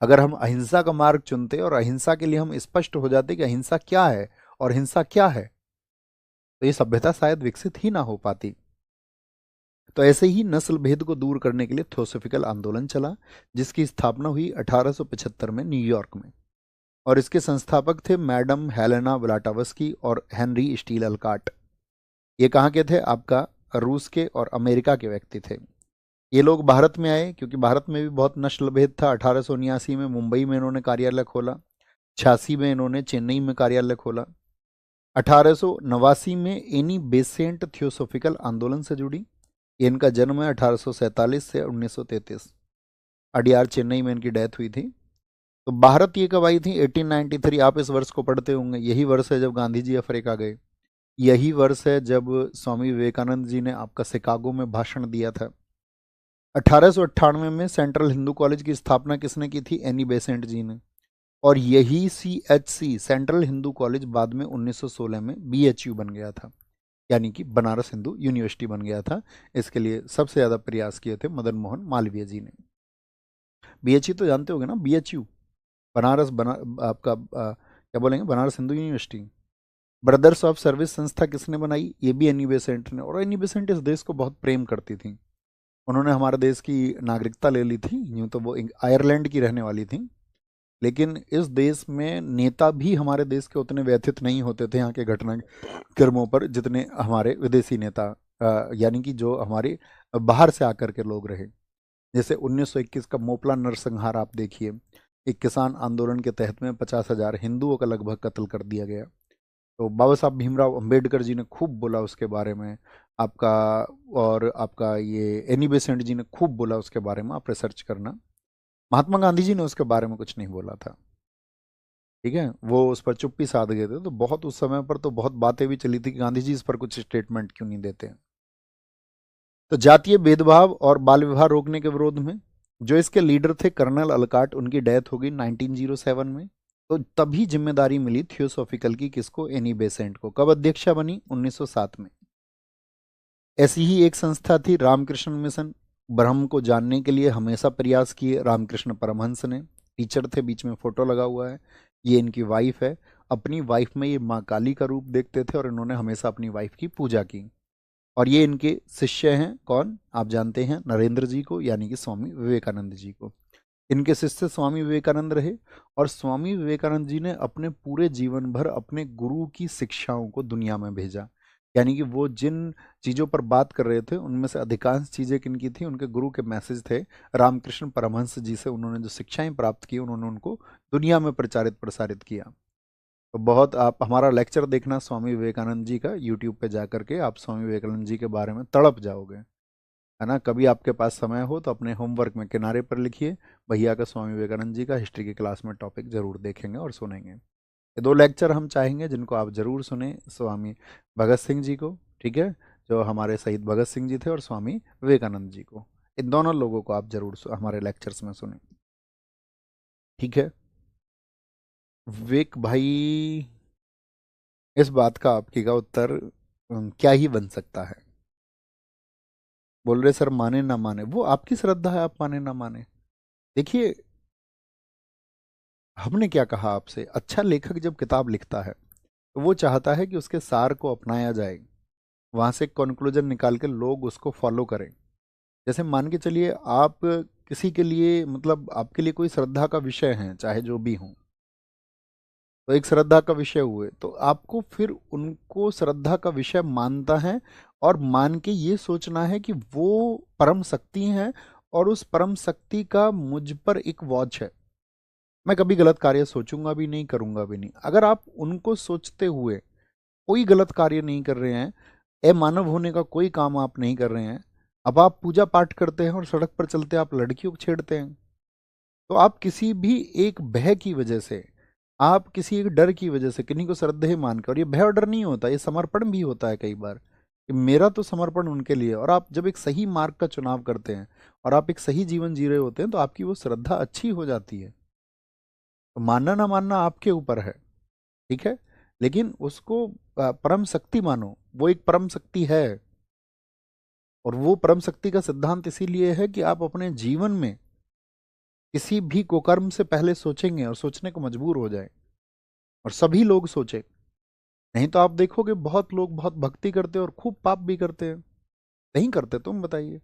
अगर हम अहिंसा का मार्ग चुनते और अहिंसा के लिए हम स्पष्ट हो जाते कि अहिंसा क्या है और हिंसा क्या है, तो ये सभ्यता शायद विकसित ही ना हो पाती। तो ऐसे ही नस्ल भेद को दूर करने के लिए थियोसॉफिकल आंदोलन चला, जिसकी स्थापना हुई 1875 में न्यूयॉर्क में। और इसके संस्थापक थे मैडम हेलेना ब्लाटावस्की और हेनरी स्टील अलकाट। ये कहाँ के थे? आपका रूस के और अमेरिका के व्यक्ति थे। ये लोग भारत में आए क्योंकि भारत में भी बहुत नस्ल भेद था। 1879 में मुंबई में इन्होंने कार्यालय खोला, 86 में इन्होंने चेन्नई में कार्यालय खोला। 1889 में एनी बेसेंट थियोसॉफिकल आंदोलन से जुड़ी। इनका जन्म है 1847 से 1933। अडियार चेन्नई में इनकी डेथ हुई थी। तो भारत ये कब आई थी? 1893। आप इस वर्ष को पढ़ते होंगे, यही वर्ष है जब गांधी जी अफ्रीका गए, यही वर्ष है जब स्वामी विवेकानंद जी ने आपका शिकागो में भाषण दिया था। 1898 में सेंट्रल हिंदू कॉलेज की स्थापना किसने की थी? एनी बेसेंट जी ने। और यही CHC सेंट्रल हिंदू कॉलेज बाद में 1916 में BHU बन गया था, यानी कि बनारस हिंदू यूनिवर्सिटी बन गया था। इसके लिए सबसे ज़्यादा प्रयास किए थे मदन मोहन मालवीय जी ने। BHU तो जानते होंगे ना? BHU बनारस आपका क्या बोलेंगे, Banaras Hindu university. Brothers of service संस्था किसने बनाई? ये भी एनी बेसेंट ने। और एनी बेसेंट इस देश को बहुत प्रेम करती थी। उन्होंने हमारे देश की नागरिकता ले ली थी, यूँ तो वो आयरलैंड की रहने वाली थी, लेकिन इस देश में नेता भी हमारे देश के उतने व्यथित नहीं होते थे यहाँ के घटनाक्रमों पर जितने हमारे विदेशी नेता, यानी कि जो हमारे बाहर से आकर के लोग रहे। जैसे 1921 का मोपला नरसंहार आप देखिए, एक किसान आंदोलन के तहत में 50,000 हिंदुओं का लगभग कत्ल कर दिया गया। तो बाबा साहब भीमराव अंबेडकर जी ने खूब बोला उसके बारे में आपका, और आपका ये एनी बेसेंट जी ने खूब बोला उसके बारे में, आप रिसर्च करना। महात्मा गांधी जी ने उसके बारे में कुछ नहीं बोला था, ठीक है, वो उस पर चुप्पी साध गए थे। तो बहुत उस समय पर तो बहुत बातें भी चली थी कि गांधी जी इस पर कुछ स्टेटमेंट क्यों नहीं देते। तो जातीय भेदभाव और बाल विवाह रोकने के विरोध में जो इसके लीडर थे कर्नल अलकाट, उनकी डेथ हो गई 1907 में। तो तभी जिम्मेदारी मिली थियोसॉफिकल की किसको? एनी बेसेंट को। कब अध्यक्षा बनी? 1907 में। ऐसी ही एक संस्था थी रामकृष्ण मिशन। ब्रह्म को जानने के लिए हमेशा प्रयास किए रामकृष्ण परमहंस ने। टीचर थे, बीच में फोटो लगा हुआ है। ये इनकी वाइफ है। अपनी वाइफ में ये माँ काली का रूप देखते थे और इन्होंने हमेशा अपनी वाइफ की पूजा की। और ये इनके शिष्य हैं, कौन आप जानते हैं, नरेंद्र जी को, यानी कि स्वामी विवेकानंद जी को। इनके शिष्य स्वामी विवेकानंद रहे। और स्वामी विवेकानंद जी ने अपने पूरे जीवन भर अपने गुरु की शिक्षाओं को दुनिया में भेजा। यानी कि वो जिन चीज़ों पर बात कर रहे थे उनमें से अधिकांश चीज़ें किनकी थी, उनके गुरु के मैसेज थे। रामकृष्ण परमहंस जी से उन्होंने जो शिक्षाएं प्राप्त की, उन्होंने उनको दुनिया में प्रचारित प्रसारित किया। तो बहुत आप हमारा लेक्चर देखना स्वामी विवेकानंद जी का, यूट्यूब पे जा करके आप स्वामी विवेकानंद जी के बारे में तड़प जाओगे, है ना। कभी आपके पास समय हो तो अपने होमवर्क में किनारे पर लिखिए, भैया का स्वामी विवेकानंद जी का हिस्ट्री की क्लास में टॉपिक जरूर देखेंगे और सुनेंगे। ये दो लेक्चर हम चाहेंगे जिनको आप जरूर सुने, स्वामी भगत सिंह जी को, ठीक है, जो हमारे शहीद भगत सिंह जी थे, और स्वामी विवेकानंद जी को। इन दोनों लोगों को आप जरूर हमारे लेक्चर्स में सुने, ठीक है। विवेक भाई, इस बात का आपकी का उत्तर क्या ही बन सकता है। बोल रहे सर माने ना माने, वो आपकी श्रद्धा है, आप माने ना माने। देखिए, हमने क्या कहा आपसे, अच्छा लेखक जब किताब लिखता है तो वो चाहता है कि उसके सार को अपनाया जाए, वहां से कंक्लूजन निकाल के लोग उसको फॉलो करें। जैसे मान के चलिए, आप किसी के लिए, मतलब आपके लिए कोई श्रद्धा का विषय है, चाहे जो भी हो, तो एक श्रद्धा का विषय हुए, तो आपको फिर उनको श्रद्धा का विषय मानता है, और मान के ये सोचना है कि वो परम शक्ति है, और उस परम शक्ति का मुझ पर एक वॉच है। मैं कभी गलत कार्य सोचूंगा भी नहीं, करूंगा भी नहीं। अगर आप उनको सोचते हुए कोई गलत कार्य नहीं कर रहे हैं, ए मानव होने का कोई काम आप नहीं कर रहे हैं, अब आप पूजा पाठ करते हैं और सड़क पर चलते आप लड़कियों को छेड़ते हैं, तो आप किसी भी एक भय की वजह से, आप किसी एक डर की वजह से किन्हीं को श्रद्धेय मानकर, और ये भय और डर नहीं होता, ये समर्पण भी होता है कई बार, कि मेरा तो समर्पण उनके लिए। और आप जब एक सही मार्ग का चुनाव करते हैं और आप एक सही जीवन जी रहे होते हैं, तो आपकी वो श्रद्धा अच्छी हो जाती है। तो मानना ना मानना आपके ऊपर है, ठीक है, लेकिन उसको परम शक्ति मानो, वो एक परम शक्ति है। और वो परम शक्ति का सिद्धांत इसीलिए है कि आप अपने जीवन में किसी भी कुकर्म से पहले सोचेंगे और सोचने को मजबूर हो जाए, और सभी लोग सोचे। नहीं तो आप देखोगे बहुत लोग बहुत भक्ति करते हैं और खूब पाप भी करते हैं। नहीं करते, तुम बताइए।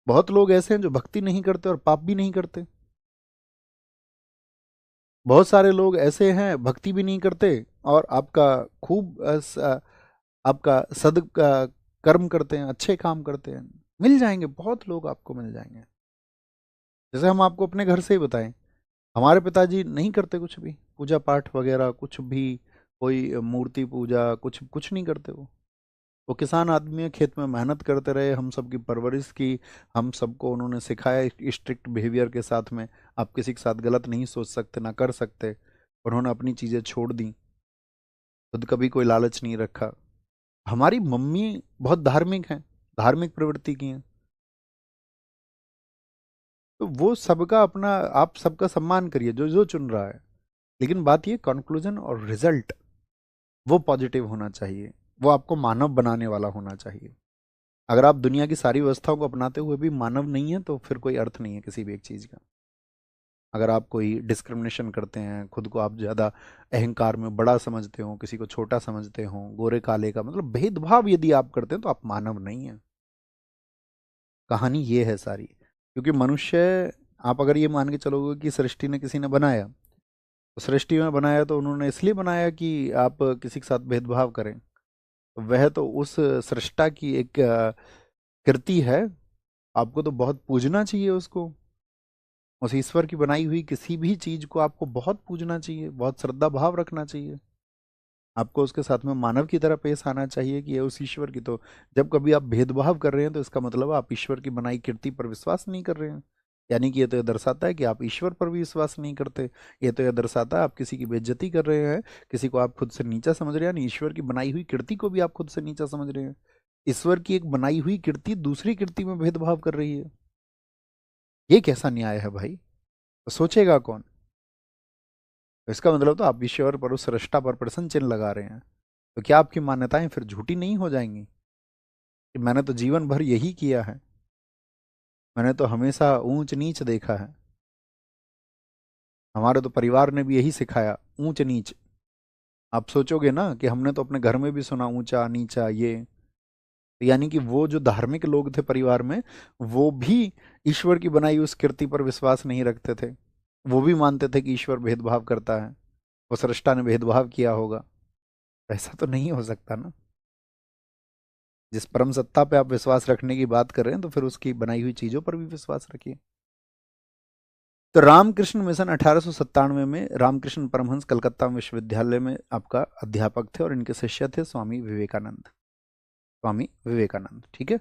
बहुत लोग ऐसे हैं जो भक्ति नहीं करते और पाप भी नहीं करते। बहुत सारे लोग ऐसे हैं भक्ति भी नहीं करते और आपका खूब आपका कर्म करते हैं, अच्छे काम करते हैं। मिल जाएंगे, बहुत लोग आपको मिल जाएंगे। जैसे हम आपको अपने घर से ही बताएं, हमारे पिताजी नहीं करते कुछ भी पूजा पाठ वगैरह, कुछ भी कोई मूर्ति पूजा, कुछ कुछ नहीं करते। वो किसान आदमी है, खेत में मेहनत करते रहे, हम सबकी परवरिश की, हम सबको उन्होंने सिखाया स्ट्रिक्ट बिहेवियर के साथ में। आप किसी के साथ गलत नहीं सोच सकते, ना कर सकते। उन्होंने अपनी चीज़ें छोड़ दी, खुद कभी कोई लालच नहीं रखा। हमारी मम्मी बहुत धार्मिक हैं, धार्मिक प्रवृत्ति की हैं। तो वो सबका अपना, आप सबका सम्मान करिए जो जो चुन रहा है, लेकिन बात ये कंक्लूजन और रिजल्ट वो पॉजिटिव होना चाहिए, वो आपको मानव बनाने वाला होना चाहिए। अगर आप दुनिया की सारी व्यवस्थाओं को अपनाते हुए भी मानव नहीं है, तो फिर कोई अर्थ नहीं है किसी भी एक चीज़ का। अगर आप कोई डिस्क्रिमिनेशन करते हैं, खुद को आप ज़्यादा अहंकार में बड़ा समझते हो, किसी को छोटा समझते हो, गोरे काले का मतलब भेदभाव यदि आप करते हैं, तो आप मानव नहीं हैं। कहानी ये है सारी। क्योंकि मनुष्य, आप अगर ये मान के चलोगे कि सृष्टि ने किसी ने बनाया, तो सृष्टि में बनाया तो उन्होंने इसलिए बनाया कि आप किसी के साथ भेदभाव करें। तो वह तो उस सृष्टा की एक कृति है। आपको तो बहुत पूजना चाहिए उसको, उस ईश्वर की बनाई हुई किसी भी चीज को आपको बहुत पूजना चाहिए, बहुत श्रद्धा भाव रखना चाहिए। आपको उसके साथ में मानव की तरह पेश आना चाहिए कि ये उस ईश्वर की। तो जब कभी आप भेदभाव कर रहे हैं, तो इसका मतलब आप ईश्वर की बनाई कृति पर विश्वास नहीं कर रहे हैं। यानी कि ये तो यह दर्शाता है कि आप ईश्वर पर भी विश्वास नहीं करते। ये तो यह दर्शाता है आप किसी की बेइज्जती कर रहे हैं, किसी को आप खुद से नीचा समझ रहे हैं, यानी ईश्वर की बनाई हुई कृति को भी आप खुद से नीचा समझ रहे हैं। ईश्वर की एक बनाई हुई कृति दूसरी कृति में भेदभाव कर रही है। ये कैसा न्याय है भाई? तो सोचेगा कौन? तो इसका मतलब तो आप ईश्वर पर, उस सृष्टा पर प्रश्न चिन्ह लगा रहे हैं। तो क्या आपकी मान्यताएं फिर झूठी नहीं हो जाएंगी कि मैंने तो जीवन भर यही किया है, मैंने तो हमेशा ऊंच नीच देखा है। हमारे तो परिवार ने भी यही सिखाया, ऊंच नीच। आप सोचोगे ना कि हमने तो अपने घर में भी सुना ऊंचा नीचा ये, यानी कि वो जो धार्मिक लोग थे परिवार में, वो भी ईश्वर की बनाई उस कृति पर विश्वास नहीं रखते थे। वो भी मानते थे कि ईश्वर भेदभाव करता है, वो सृष्टा ने भेदभाव किया होगा। ऐसा तो नहीं हो सकता ना। जिस परम सत्ता पे आप विश्वास रखने की बात कर रहे हैं, तो फिर उसकी बनाई हुई चीजों पर भी विश्वास रखिए। तो रामकृष्ण मिशन 1897 में रामकृष्ण परमहंस कलकत्ता विश्वविद्यालय में आपका अध्यापक थे, और इनके शिष्य थे स्वामी विवेकानंद। स्वामी विवेकानंद, ठीक है।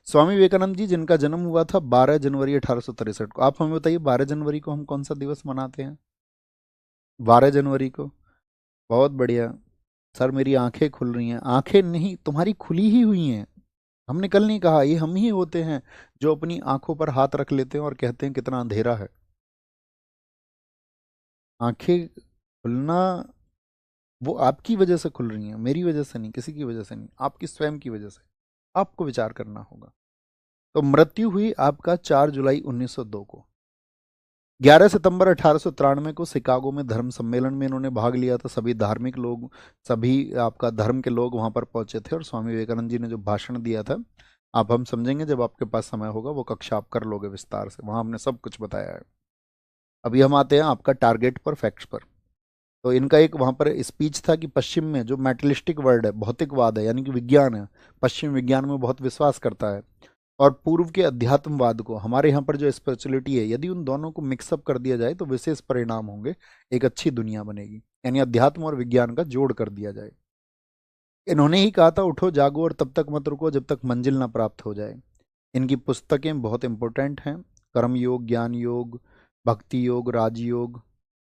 स्वामी विवेकानंद जी जिनका जन्म हुआ था 12 जनवरी 1863 को। आप हमें बताइए 12 जनवरी को हम कौन सा दिवस मनाते हैं? 12 जनवरी को। बहुत बढ़िया। सर मेरी आंखें खुल रही हैं। आंखें नहीं, तुम्हारी खुली ही हुई हैं। हमने कल नहीं कहा, ये हम ही होते हैं जो अपनी आंखों पर हाथ रख लेते हैं और कहते हैं कितना अंधेरा है। आंखें खुलना वो आपकी वजह से खुल रही हैं, मेरी वजह से नहीं, किसी की वजह से नहीं, आपकी स्वयं की वजह से। आपको विचार करना होगा। तो मृत्यु हुई आपका 4 जुलाई 1902 को। 11 सितंबर 1893 को शिकागो में धर्म सम्मेलन में इन्होंने भाग लिया था। सभी धार्मिक लोग, सभी आपका धर्म के लोग वहां पर पहुंचे थे, और स्वामी विवेकानंद जी ने जो भाषण दिया था, आप हम समझेंगे जब आपके पास समय होगा, वो कक्षा आप कर लोगे विस्तार से, वहां हमने सब कुछ बताया है। अभी हम आते हैं आपका टारगेट पर, फैक्ट्स पर। तो इनका एक वहां पर स्पीच था कि पश्चिम में जो मेटलिस्टिक वर्ल्ड है, भौतिकवाद है, यानी कि विज्ञान है, पश्चिम विज्ञान में बहुत विश्वास करता है, और पूर्व के अध्यात्मवाद को, हमारे यहाँ पर जो स्पिरिचुअलिटी है, यदि उन दोनों को मिक्सअप कर दिया जाए तो विशेष परिणाम होंगे, एक अच्छी दुनिया बनेगी। यानी अध्यात्म और विज्ञान का जोड़ कर दिया जाए। इन्होंने ही कहा था, उठो जागो और तब तक मत रुको जब तक मंजिल ना प्राप्त हो जाए। इनकी पुस्तकें बहुत इंपॉर्टेंट हैं। कर्म योग, ज्ञान योग, भक्ति योग, राजयोग।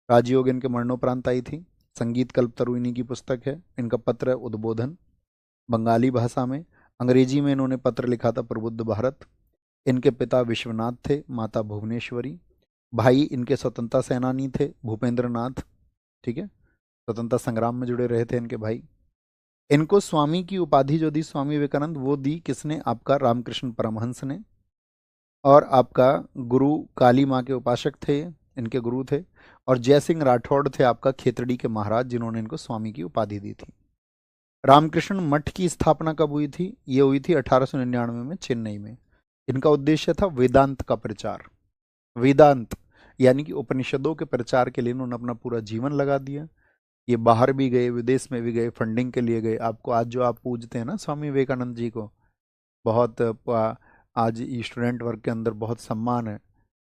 राजयोग इनके मरणोपरांत आई थी। संगीत कल्पतरु इन्हीं की पुस्तक है। इनका पत्र है उद्बोधन, बंगाली भाषा में। अंग्रेजी में इन्होंने पत्र लिखा था प्रबुद्ध भारत। इनके पिता विश्वनाथ थे, माता भुवनेश्वरी। भाई इनके स्वतंत्रता सेनानी थे, भूपेंद्र नाथ, ठीक है। स्वतंत्रता संग्राम में जुड़े रहे थे इनके भाई। इनको स्वामी की उपाधि जो दी स्वामी विवेकानंद, वो दी किसने? आपका रामकृष्ण परमहंस ने। और आपका गुरु काली माँ के उपासक थे, इनके गुरु थे। और जयसिंह राठौड़ थे आपका खेतड़ी के महाराज, जिन्होंने इनको स्वामी की उपाधि दी थी। रामकृष्ण मठ की स्थापना कब हुई थी? ये हुई थी 1899 में चेन्नई में। इनका उद्देश्य था वेदांत का प्रचार। वेदांत यानी कि उपनिषदों के प्रचार के लिए इन्होंने अपना पूरा जीवन लगा दिया। ये बाहर भी गए, विदेश में भी गए, फंडिंग के लिए गए। आपको आज जो आप पूजते हैं ना स्वामी विवेकानंद जी को, बहुत आज स्टूडेंट वर्ग के अंदर बहुत सम्मान है।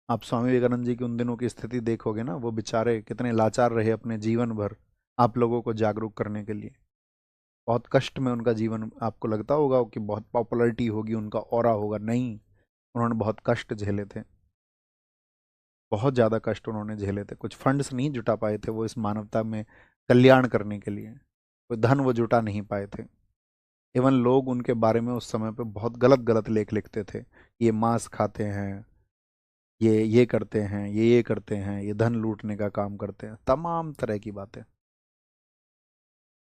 आप स्वामी विवेकानंद जी की उन दिनों की स्थिति देखोगे ना, वो बेचारे कितने लाचार रहे अपने जीवन भर आप लोगों को जागरूक करने के लिए। बहुत कष्ट में उनका जीवन, आपको लगता होगा कि बहुत पॉपुलैरिटी होगी, उनका ऑरा होगा, नहीं। उन्होंने बहुत कष्ट झेले थे, बहुत ज़्यादा कष्ट उन्होंने झेले थे। कुछ फंड्स नहीं जुटा पाए थे वो इस मानवता में कल्याण करने के लिए, कोई धन वो जुटा नहीं पाए थे। इवन लोग उनके बारे में उस समय पे बहुत गलत गलत लेख लिखते थे। ये मांस खाते हैं, ये करते हैं, ये करते हैं, ये धन लूटने का काम करते हैं, तमाम तरह की बातें।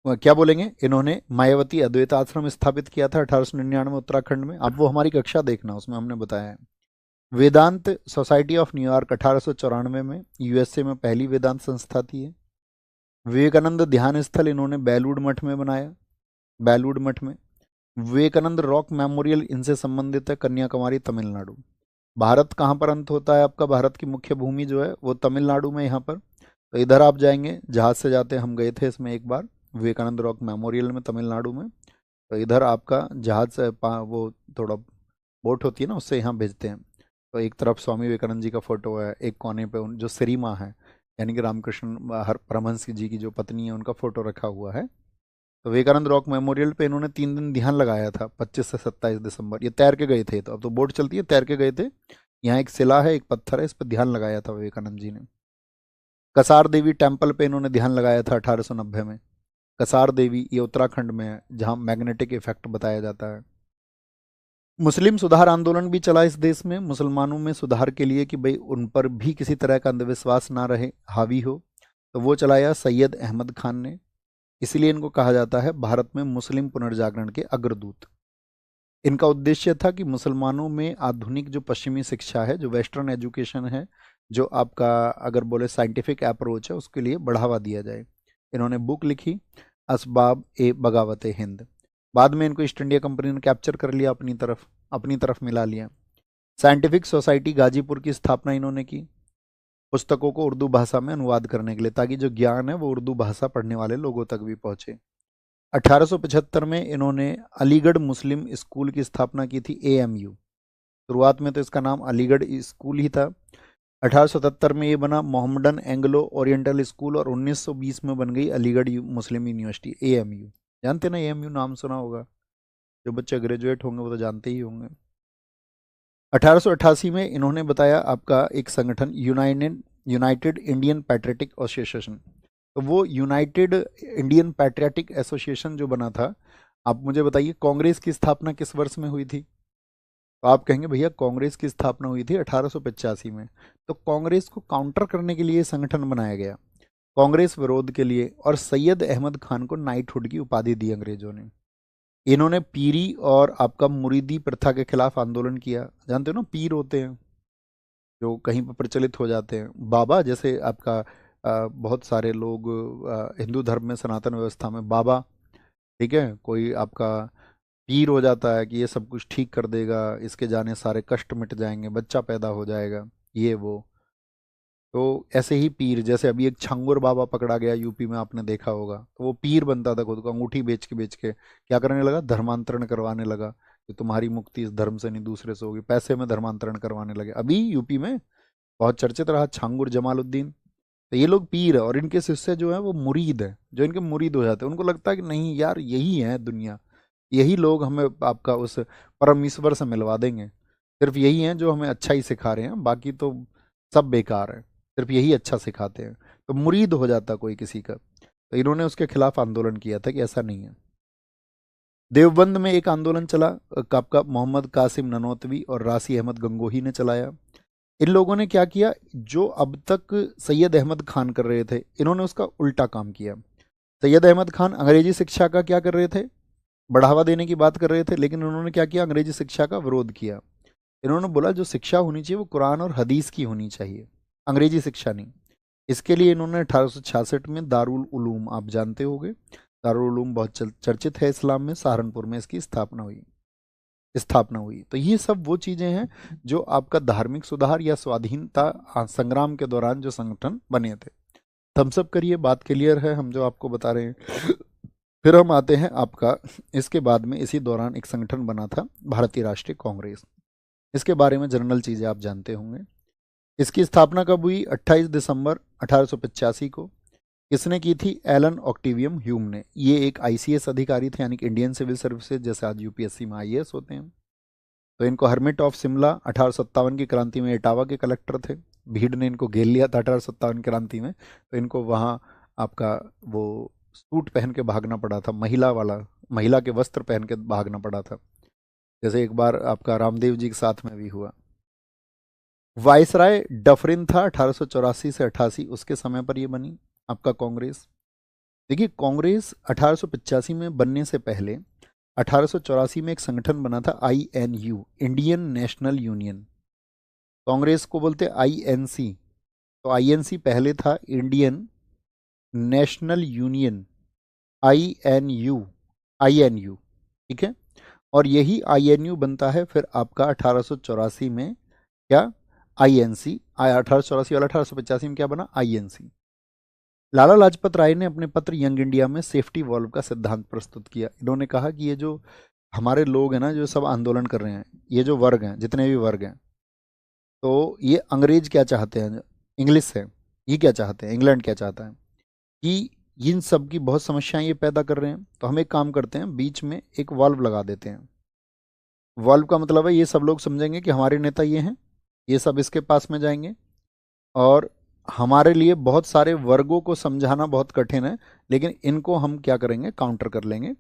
क्या बोलेंगे? इन्होंने मायावती अद्वैत आश्रम स्थापित किया था 1899 उत्तराखंड में। अब वो हमारी कक्षा देखना, उसमें हमने बताया है। वेदांत सोसाइटी ऑफ न्यूयॉर्क 1894 में, यूएसए में पहली वेदांत संस्था थी ये। विवेकानंद ध्यान स्थल इन्होंने बेलूड़ मठ में बनाया, बेलूड़ मठ में। विवेकानंद रॉक मेमोरियल इनसे संबंधित है, कन्याकुमारी तमिलनाडु। भारत कहाँ पर अंत होता है आपका? भारत की मुख्य भूमि जो है वो तमिलनाडु में, यहाँ पर। तो इधर आप जाएंगे, जहाज से जाते हैं, हम गए थे इसमें एक बार, विवेकानंद रॉक मेमोरियल में तमिलनाडु में। तो इधर आपका जहाज से वो थोड़ा बोट होती है ना, उससे यहाँ भेजते हैं। तो एक तरफ स्वामी विवेकानंद जी का फोटो है, एक कोने पे जो श्री माँ है, यानी कि रामकृष्ण हर परमहंस जी की जो पत्नी है, उनका फोटो रखा हुआ है। तो विवेकानंद रॉक मेमोरियल पे इन्होंने 3 दिन ध्यान लगाया था, 25 से 27 दिसंबर। ये तैर के गए थे, तो अब तो बोट चलती है, तैर के गए थे। यहाँ एक शिला है, एक पत्थर है, इस पर ध्यान लगाया था विवेकानंद जी ने। कसार देवी टेम्पल पे इन्होंने ध्यान लगाया था 1890 में। कसार देवी ये उत्तराखंड में है, जहाँ मैग्नेटिक इफेक्ट बताया जाता है। मुस्लिम सुधार आंदोलन भी चला इस देश में, मुसलमानों में सुधार के लिए कि भाई उन पर भी किसी तरह का अंधविश्वास ना रहे, हावी हो। तो वो चलाया सैयद अहमद खान ने। इसलिए इनको कहा जाता है भारत में मुस्लिम पुनर्जागरण के अग्रदूत। इनका उद्देश्य था कि मुसलमानों में आधुनिक जो पश्चिमी शिक्षा है, जो वेस्टर्न एजुकेशन है, जो आपका अगर बोले साइंटिफिक अप्रोच है उसके लिए बढ़ावा दिया जाए। इन्होंने बुक लिखी असबाब ए बगावत हिंद। बाद में इनको ईस्ट इंडिया कंपनी ने कैप्चर कर लिया अपनी तरफ मिला लिया। साइंटिफिक सोसाइटी गाजीपुर की स्थापना इन्होंने की पुस्तकों को उर्दू भाषा में अनुवाद करने के लिए, ताकि जो ज्ञान है वो उर्दू भाषा पढ़ने वाले लोगों तक भी पहुंचे। 1875 में इन्होंने अलीगढ़ मुस्लिम स्कूल की स्थापना की थी, एएमयू। शुरुआत में तो इसका नाम अलीगढ़ स्कूल ही था। 1877 में ये बना मोहम्मडन एंग्लो ओरिएंटल स्कूल और 1920 में बन गई अलीगढ़ मुस्लिम यूनिवर्सिटी, एएमयू। जानते ना, एएमयू नाम सुना होगा, जो बच्चे ग्रेजुएट होंगे वो तो जानते ही होंगे। 1888 में इन्होंने बताया आपका एक संगठन यूनाइटेड इंडियन पैट्रियटिक एसोसिएशन। तो वो यूनाइटेड इंडियन पैट्रियटिक एसोसिएशन जो बना था, आप मुझे बताइए कांग्रेस की स्थापना किस वर्ष में हुई थी? तो आप कहेंगे भैया कांग्रेस की स्थापना हुई थी 1885 में। तो कांग्रेस को काउंटर करने के लिए ये संगठन बनाया गया, कांग्रेस विरोध के लिए, और सैयद अहमद खान को नाइटहुड की उपाधि दी अंग्रेजों ने। इन्होंने पीरी और आपका मुरीदी प्रथा के खिलाफ आंदोलन किया। जानते हो ना, पीर होते हैं जो कहीं पर प्रचलित हो जाते हैं, बाबा जैसे आपका बहुत सारे लोग हिंदू धर्म में सनातन व्यवस्था में बाबा, ठीक है, कोई आपका पीर हो जाता है कि ये सब कुछ ठीक कर देगा, इसके जाने सारे कष्ट मिट जाएंगे, बच्चा पैदा हो जाएगा, ये वो। तो ऐसे ही पीर, जैसे अभी एक छंगुर बाबा पकड़ा गया यूपी में, आपने देखा होगा, तो वो पीर बनता था, खुद को अंगूठी बेच के क्या करने लगा, धर्मांतरण करवाने लगा कि तुम्हारी मुक्ति इस धर्म से नहीं दूसरे से होगी, पैसे में धर्मांतरण करवाने लगे। अभी यूपी में बहुत चर्चित रहा छांगुर जमालुद्दीन। तो ये लोग पीर है और इनके शिष्य जो है वो मुरीद है, जो इनके मुरीद हो जाते हैं। उनको लगता है कि नहीं यार यही है दुनिया, यही लोग हमें आपका उस परमेश्वर से मिलवा देंगे, सिर्फ यही हैं जो हमें अच्छा ही सिखा रहे हैं, बाकी तो सब बेकार है, सिर्फ यही अच्छा सिखाते हैं। तो मुरीद हो जाता कोई किसी का। तो इन्होंने उसके खिलाफ आंदोलन किया था कि ऐसा नहीं है। देवबंद में एक आंदोलन चला, आपका मोहम्मद कासिम ननौतवी और रासी अहमद गंगोही ने चलाया। इन लोगों ने क्या किया, जो अब तक सैयद अहमद खान कर रहे थे, इन्होंने उसका उल्टा काम किया। सैयद अहमद खान अंग्रेजी शिक्षा का क्या कर रहे थे, बढ़ावा देने की बात कर रहे थे, लेकिन उन्होंने क्या किया, अंग्रेजी शिक्षा का विरोध किया। इन्होंने बोला जो शिक्षा होनी चाहिए वो कुरान और हदीस की होनी चाहिए, अंग्रेजी शिक्षा नहीं। इसके लिए इन्होंने 1866 में दारुल उलूम, आप जानते होंगे, दारुल उलूम बहुत चर्चित है इस्लाम में, सहारनपुर में इसकी स्थापना हुई। तो ये सब वो चीज़ें हैं जो आपका धार्मिक सुधार या स्वाधीनता संग्राम के दौरान जो संगठन बने थे। थम्सअप करिए, बात क्लियर है हम जो आपको बता रहे हैं। फिर हम आते हैं आपका, इसके बाद में इसी दौरान एक संगठन बना था भारतीय राष्ट्रीय कांग्रेस। इसके बारे में जनरल चीज़ें आप जानते होंगे। इसकी स्थापना कब हुई, 28 दिसंबर 1885 को। किसने की थी, एलन ऑक्टिवियम ह्यूम ने। ये एक आईसीएस अधिकारी थे, यानी कि इंडियन सिविल सर्विसेज, जैसे आज यूपीएससी में आईएएस होते हैं। तो इनको हर्मिट ऑफ शिमला 1857 की क्रांति में इटावा के कलेक्टर थे। भीड़ ने इनको घेर लिया था 1857 क्रांति में, तो इनको वहाँ आपका वो सूट पहन के भागना पड़ा था, महिला के वस्त्र पहन के भागना पड़ा था, जैसे एक बार आपका रामदेव जी के साथ में भी हुआ। वाइसराय डफरिन था 1884 से 88, उसके समय पर ये बनी आपका कांग्रेस। देखिए कांग्रेस 1885 में बनने से पहले 1884 में एक संगठन बना था, INU, Indian national union. Congress को बोलते आईएनसी। तो आईएनसी पहले था Indian national union, INU, INU, ठीक है। और यही आईएनयू बनता है फिर आपका 1884 में क्या, आईएनसी। 1884 वाला 1885 में क्या बना, आईएनसी। लाला लाजपत राय ने अपने पत्र यंग इंडिया में सेफ्टी वॉल्व का सिद्धांत प्रस्तुत किया। इन्होंने कहा कि ये जो हमारे लोग हैं ना, जो सब आंदोलन कर रहे हैं, ये जो वर्ग हैं, जितने भी वर्ग हैं, तो ये अंग्रेज क्या चाहते हैं, इंग्लिश है, ये क्या चाहते हैं, इंग्लैंड क्या चाहता है कि इन सब की बहुत समस्याएं ये पैदा कर रहे हैं, तो हम एक काम करते हैं, बीच में एक वॉल्व लगा देते हैं। वॉल्व का मतलब है ये सब लोग समझेंगे कि हमारे नेता ये हैं, ये सब इसके पास में जाएंगे, और हमारे लिए बहुत सारे वर्गों को समझाना बहुत कठिन है, लेकिन इनको हम क्या करेंगे, काउंटर कर लेंगे।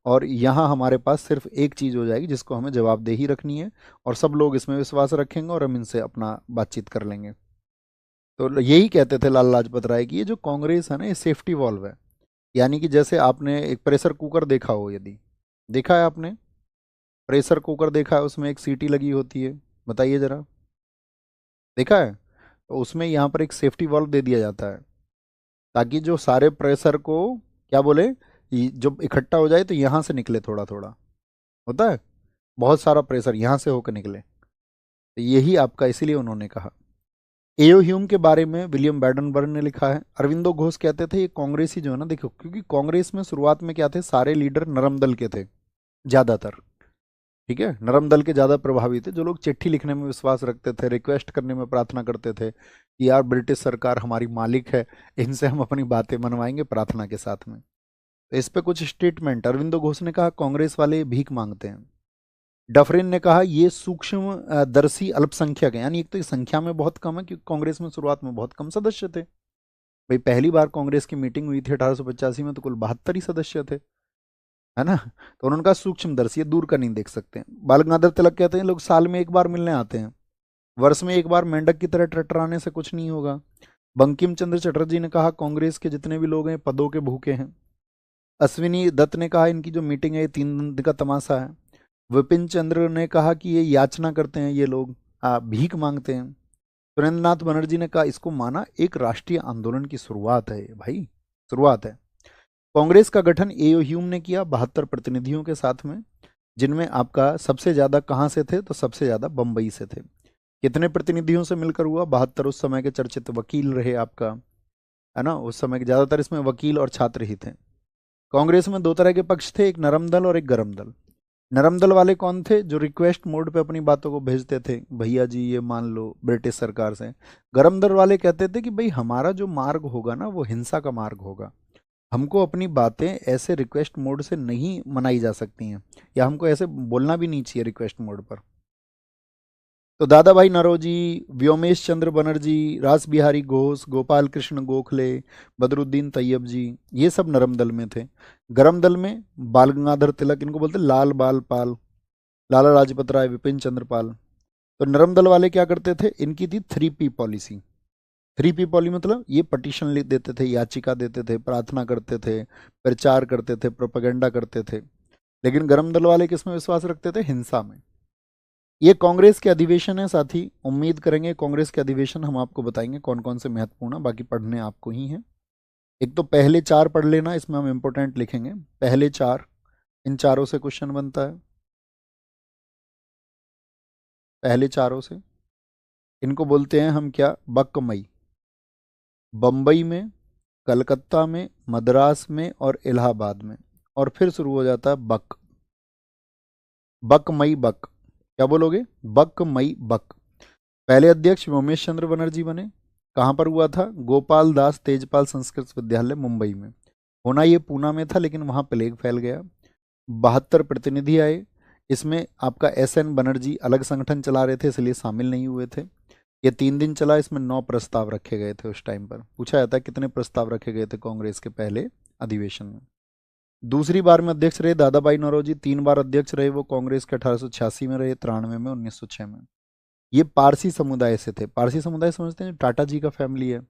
और यहाँ हमारे पास सिर्फ एक चीज़ हो जाएगी जिसको हमें जवाबदेही रखनी है, और सब लोग इसमें विश्वास रखेंगे और हम इनसे अपना बातचीत कर लेंगे। तो यही कहते थे लाला लाजपत राय की ये जो कांग्रेस है ना, ये सेफ्टी वॉल्व है। यानी कि जैसे आपने एक प्रेशर कुकर देखा हो, यदि देखा है आपने प्रेशर कुकर देखा है, उसमें एक सीटी लगी होती है, बताइए जरा, देखा है? तो उसमें यहाँ पर एक सेफ्टी वाल्व दे दिया जाता है, ताकि जो सारे प्रेशर को क्या बोले, जो इकट्ठा हो जाए तो यहाँ से निकले, थोड़ा थोड़ा होता है, बहुत सारा प्रेशर यहाँ से होकर निकले। तो यही आपका, इसीलिए उन्होंने कहा। एओ ह्यूम के बारे में विलियम बैडनबर्ग ने लिखा है। अरविंदो घोष कहते थे ये कांग्रेसी जो है ना, देखो क्योंकि कांग्रेस में शुरुआत में क्या थे, सारे लीडर नरम दल के थे ज्यादातर, ठीक है, नरम दल के ज्यादा प्रभावी थे, जो लोग चिट्ठी लिखने में विश्वास रखते थे, रिक्वेस्ट करने में प्रार्थना करते थे कि यार ब्रिटिश सरकार हमारी मालिक है, इनसे हम अपनी बातें मनवाएंगे प्रार्थना के साथ में। तो इस पे कुछ स्टेटमेंट अरविंदो घोष ने कहा, कांग्रेस वाले भीख मांगते हैं। डफरिन ने कहा ये सूक्ष्म दर्शी अल्पसंख्यक है, यानी एक तो ये संख्या में बहुत कम है, क्योंकि कांग्रेस में शुरुआत में बहुत कम सदस्य थे। भाई पहली बार कांग्रेस की मीटिंग हुई थी 1885 में, तो कुल 72 ही सदस्य थे, है ना। तो उन्होंने कहा सूक्ष्मदर्शी, ये दूर का नहीं देख सकते। बाल गंगाधर तिलक कहते हैं लोग साल में एक बार मिलने आते हैं, वर्ष में एक बार मेंढक की तरह टटराने से कुछ नहीं होगा। बंकिम चंद्र चटर्जी ने कहा कांग्रेस के जितने भी लोग हैं पदों के भूखे हैं। अश्विनी दत्त ने कहा इनकी जो मीटिंग है ये 3 दिन का तमाशा है। विपिन चंद्र ने कहा कि ये याचना करते हैं, ये लोग भीख मांगते हैं। सुरेंद्रनाथ बनर्जी ने कहा इसको माना एक राष्ट्रीय आंदोलन की शुरुआत है, भाई शुरुआत है। कांग्रेस का गठन एओ ह्यूम ने किया 72 प्रतिनिधियों के साथ में, जिनमें आपका सबसे ज्यादा कहाँ से थे, तो सबसे ज्यादा बंबई से थे। कितने प्रतिनिधियों से मिलकर हुआ, 72। उस समय के चर्चित वकील रहे आपका, है ना, उस समय के ज्यादातर इसमें वकील और छात्र ही थे। कांग्रेस में 2 तरह के पक्ष थे, एक नरम दल और एक गरम दल। नरम दल वाले कौन थे, जो रिक्वेस्ट मोड पे अपनी बातों को भेजते थे, भैया जी ये मान लो ब्रिटिश सरकार से। गरम दल वाले कहते थे कि भाई हमारा जो मार्ग होगा ना वो हिंसा का मार्ग होगा, हमको अपनी बातें ऐसे रिक्वेस्ट मोड से नहीं मनाई जा सकती हैं, या हमको ऐसे बोलना भी नहीं चाहिए रिक्वेस्ट मोड पर। तो दादा भाई नौरोजी, व्योमेश चंद्र बनर्जी, रास बिहारी घोष, गोपाल कृष्ण गोखले, बदरुद्दीन तैयब जी, ये सब नरम दल में थे। गरम दल में बाल गंगाधर तिलक, इनको बोलते लाल बाल पाल, लाला लाजपत राय, विपिन चंद्र पाल। तो नरम दल वाले क्या करते थे, इनकी थी 3P पॉलिसी। 3P पॉलिसी मतलब ये पटिशन लिख देते थे, याचिका देते थे, प्रार्थना करते थे, प्रचार करते थे, प्रोपेगेंडा करते थे। लेकिन गरम दल वाले किसमें विश्वास रखते थे, हिंसा में। ये कांग्रेस के अधिवेशन है साथी, उम्मीद करेंगे कांग्रेस के अधिवेशन हम आपको बताएंगे कौन कौन से महत्वपूर्ण है, बाकी पढ़ने आपको ही है। एक तो पहले 4 पढ़ लेना, इसमें हम इंपोर्टेंट लिखेंगे पहले 4, इन चारों से क्वेश्चन बनता है, पहले चारों से। इनको बोलते हैं हम क्या, बकमई। बम्बई में, कलकत्ता में, मद्रास में और इलाहाबाद में, और फिर शुरू हो जाता है बक, बकमई बक। क्या बोलोगे, बकमई बक। पहले अध्यक्ष व्योमेश चंद्र बनर्जी बने। कहाँ पर हुआ था, गोपाल दास तेजपाल संस्कृत विद्यालय मुंबई में। होना ये पूना में था, लेकिन वहाँ प्लेग फैल गया। 72 प्रतिनिधि आए, इसमें आपका SN बनर्जी अलग संगठन चला रहे थे, इसलिए शामिल नहीं हुए थे। ये 3 दिन चला, इसमें 9 प्रस्ताव रखे गए थे। उस टाइम पर पूछा जाता है कितने प्रस्ताव रखे गए थे कांग्रेस के पहले अधिवेशन में। दूसरी बार में अध्यक्ष रहे दादा भाई नौरोजी, 3 बार अध्यक्ष रहे वो कांग्रेस के, 1886 में रहे, 93 में, 1906 में। ये पारसी समुदाय से थे। पारसी समुदाय समझते हैं, टाटा जी का फैमिली है,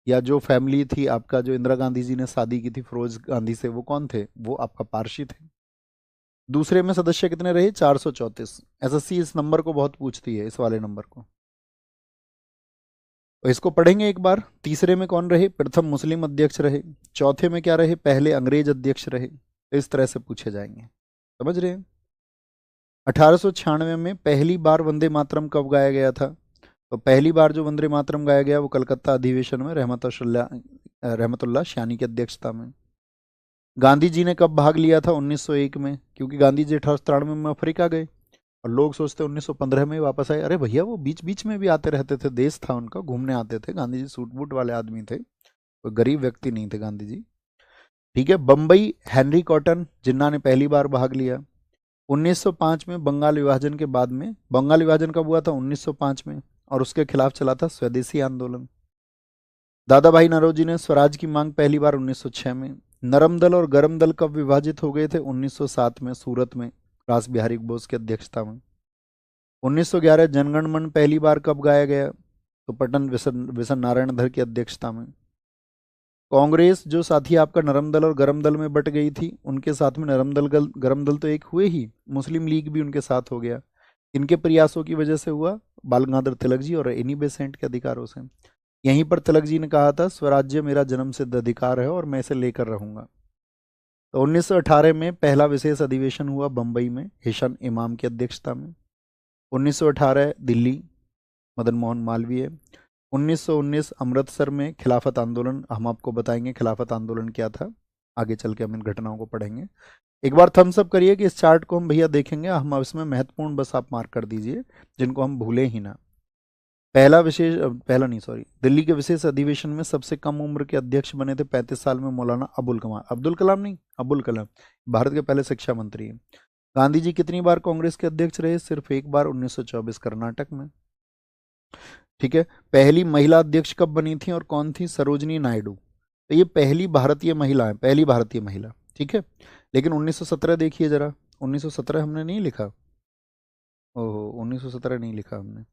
या जो फैमिली थी आपका, जो इंदिरा गांधी जी ने शादी की थी फिरोज गांधी से, वो कौन थे, वो आपका पारसी थे। दूसरे में सदस्य कितने रहे, 434। SSC इस नंबर को बहुत पूछती है, इस वाले नंबर को, तो इसको पढ़ेंगे एक बार। तीसरे में कौन रहे, प्रथम मुस्लिम अध्यक्ष रहे। चौथे में क्या रहे, पहले अंग्रेज अध्यक्ष रहे। तो इस तरह से पूछे जाएंगे, समझ रहे हैं। 1896 में पहली बार वंदे मातरम कब गाया गया था, तो पहली बार जो वंदे मातरम गाया गया वो कलकत्ता अधिवेशन में रहमतुल्लाह शानी की अध्यक्षता में। गांधी जी ने कब भाग लिया था, 1901 में, क्योंकि गांधी जी 1893 में अफ्रीका गए, और लोग सोचते 1915 में वापस आए। अरे भैया वो बीच बीच में भी आते रहते थे, देश था उनका, घूमने आते थे। गांधी जी सूट बूट वाले आदमी थे, कोई गरीब व्यक्ति नहीं थे गांधी जी, ठीक है। बम्बई हेनरी कॉटन जिन्ना ने पहली बार भाग लिया। 1905 में बंगाल विभाजन के बाद में, बंगाल विभाजन कब हुआ था, 1905 में, और उसके खिलाफ चला था स्वदेशी आंदोलन। दादा भाई नौरोजी ने स्वराज की मांग पहली बार 1906 में। नरम दल और गरम दल कब विभाजित हो गए थे, 1907 में, सूरत में, रास बिहारी बोस की अध्यक्षता में। 1911 जनगण मन पहली बार कब गाया गया, तो पटन विसन नारायण धर की अध्यक्षता में। कांग्रेस जो साथी आपका नरम दल और गरम दल में बट गई थी, उनके साथ में नरम दल गरम दल तो एक हुए ही, मुस्लिम लीग भी उनके साथ हो गया। इनके प्रयासों की वजह से हुआ, बाल गंगाधर तिलक जी और एनी बेसेंट के अधिकारों से। यहीं पर तिलक जी ने कहा था स्वराज्य मेरा जन्मसिद्ध अधिकार है और मैं इसे लेकर रहूंगा। तो 1918 में पहला विशेष अधिवेशन हुआ बम्बई में हिशन इमाम की अध्यक्षता में। 1918 दिल्ली, मदन मोहन मालवीय। 1919 अमृतसर में खिलाफत आंदोलन, हम आपको बताएंगे खिलाफत आंदोलन क्या था, आगे चल के हम इन घटनाओं को पढ़ेंगे। एक बार थम्स अप करिए कि इस चार्ट को हम भैया देखेंगे, हम इसमें महत्वपूर्ण बस आप मार्क कर दीजिए जिनको हम भूलें ही ना। पहला नहीं सॉरी, दिल्ली के विशेष अधिवेशन में सबसे कम उम्र के अध्यक्ष बने थे 35 साल में मौलाना अब्दुल कलाम नहीं, अबुल कलाम, भारत के पहले शिक्षा मंत्री हैं। गांधी जी कितनी बार कांग्रेस के अध्यक्ष रहे? सिर्फ एक बार, 1924 कर्नाटक में। ठीक है, पहली महिला अध्यक्ष कब बनी थी और कौन थी? सरोजनी नायडू। तो ये पहली भारतीय महिला है, पहली भारतीय महिला। ठीक है, लेकिन 1917 देखिए जरा, 1917 हमने नहीं लिखा। ओहो, 1917 नहीं लिखा हमने।